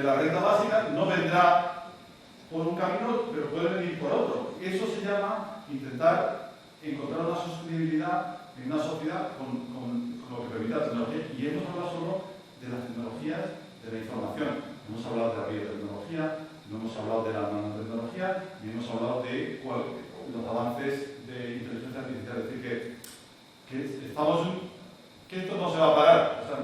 la renta básica no vendrá por un camino, pero puede venir por otro. Eso se llama intentar encontrar una sostenibilidad en una sociedad con lo que permite la tecnología. Y hemos hablado solo de las tecnologías de la información. No hemos hablado de la biotecnología, no hemos hablado de la nanotecnología, ni hemos hablado de los avances de inteligencia artificial. Es decir, que esto no se va a parar. O sea,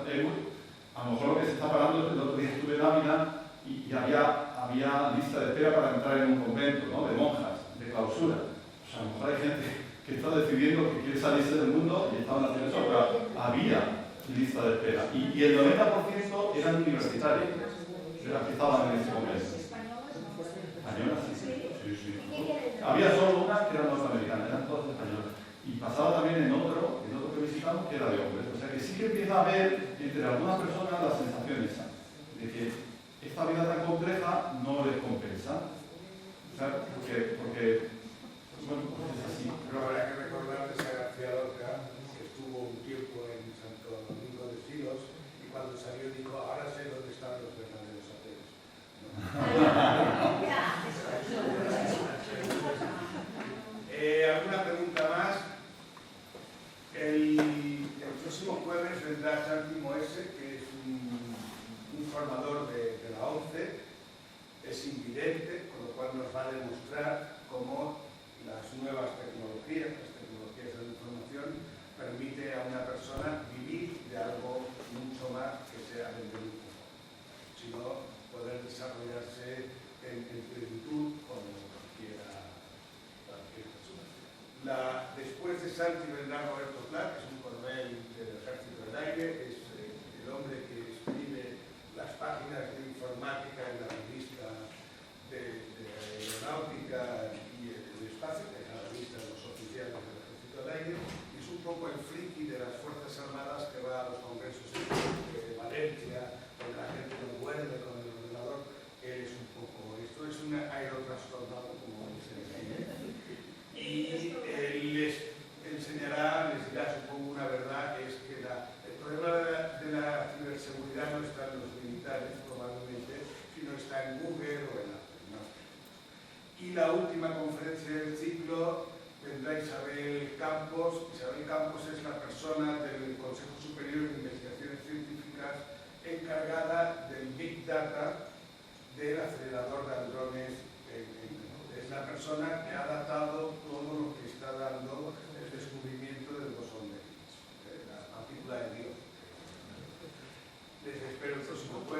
a lo mejor lo que se está parando es el otro día estuve en Ávila y había lista de espera para entrar en un convento, ¿no? De monjas, de clausura. O sea, a lo mejor hay gente que está decidiendo que quiere salirse del mundo y estaban haciendo eso, pero había lista de espera. Y el 90% eran universitarios, de las que estaban en ese convento. ¿Españolas? Sí. Había solo una que era norteamericana, eran todas españolas. Y pasaba también en otro que visitamos que era de hombres. O sea que sí que empieza a haber entre algunas personas la sensación esa, de que esta vida tan compleja no les compensa. O sea, porque bueno, pues es así. Pero habrá que recordar que García Lorca, que estuvo un tiempo en Santo Domingo de Silos, y cuando salió dijo, ahora sé dónde están los verdaderos ateos. ¿Alguna pregunta más? El próximo jueves vendrá Santi Moese, que es un formador de la ONCE, es invidente, con lo cual nos va a demostrar cómo las nuevas tecnologías, las tecnologías de la información, permite a una persona vivir de algo mucho más que sea vender un poco, sino poder desarrollarse en plenitud como cualquier persona. Después de Santi vendrá Roberto Pla, que es un coronel del Ejército del Aire, es el hombre que escribe las páginas de informática en la revista de aeronáutica y el espacio, que es la revista de los oficiales del Ejército del Aire, y es un poco el friki de las Fuerzas Armadas que va a los congresos de Valencia, donde la gente no duerme con el ordenador. Él es un poco, esto es un aerotrastornado, como dice el cine, y él les enseñará, les dirá, supongo, una verdad, que es que el problema de la ciberseguridad no está en los militares, probablemente, sino está en Google o en Apple, ¿no? Y la última conferencia del ciclo vendrá Isabel Campos. Isabel Campos es la persona del Consejo Superior de Investigaciones Científicas encargada del Big Data del acelerador de hadrones. Es la persona que ha datado todo lo que está dando el descubrimiento del bosón de Higgs, la partícula de Dios. Les espero el próximo jueves.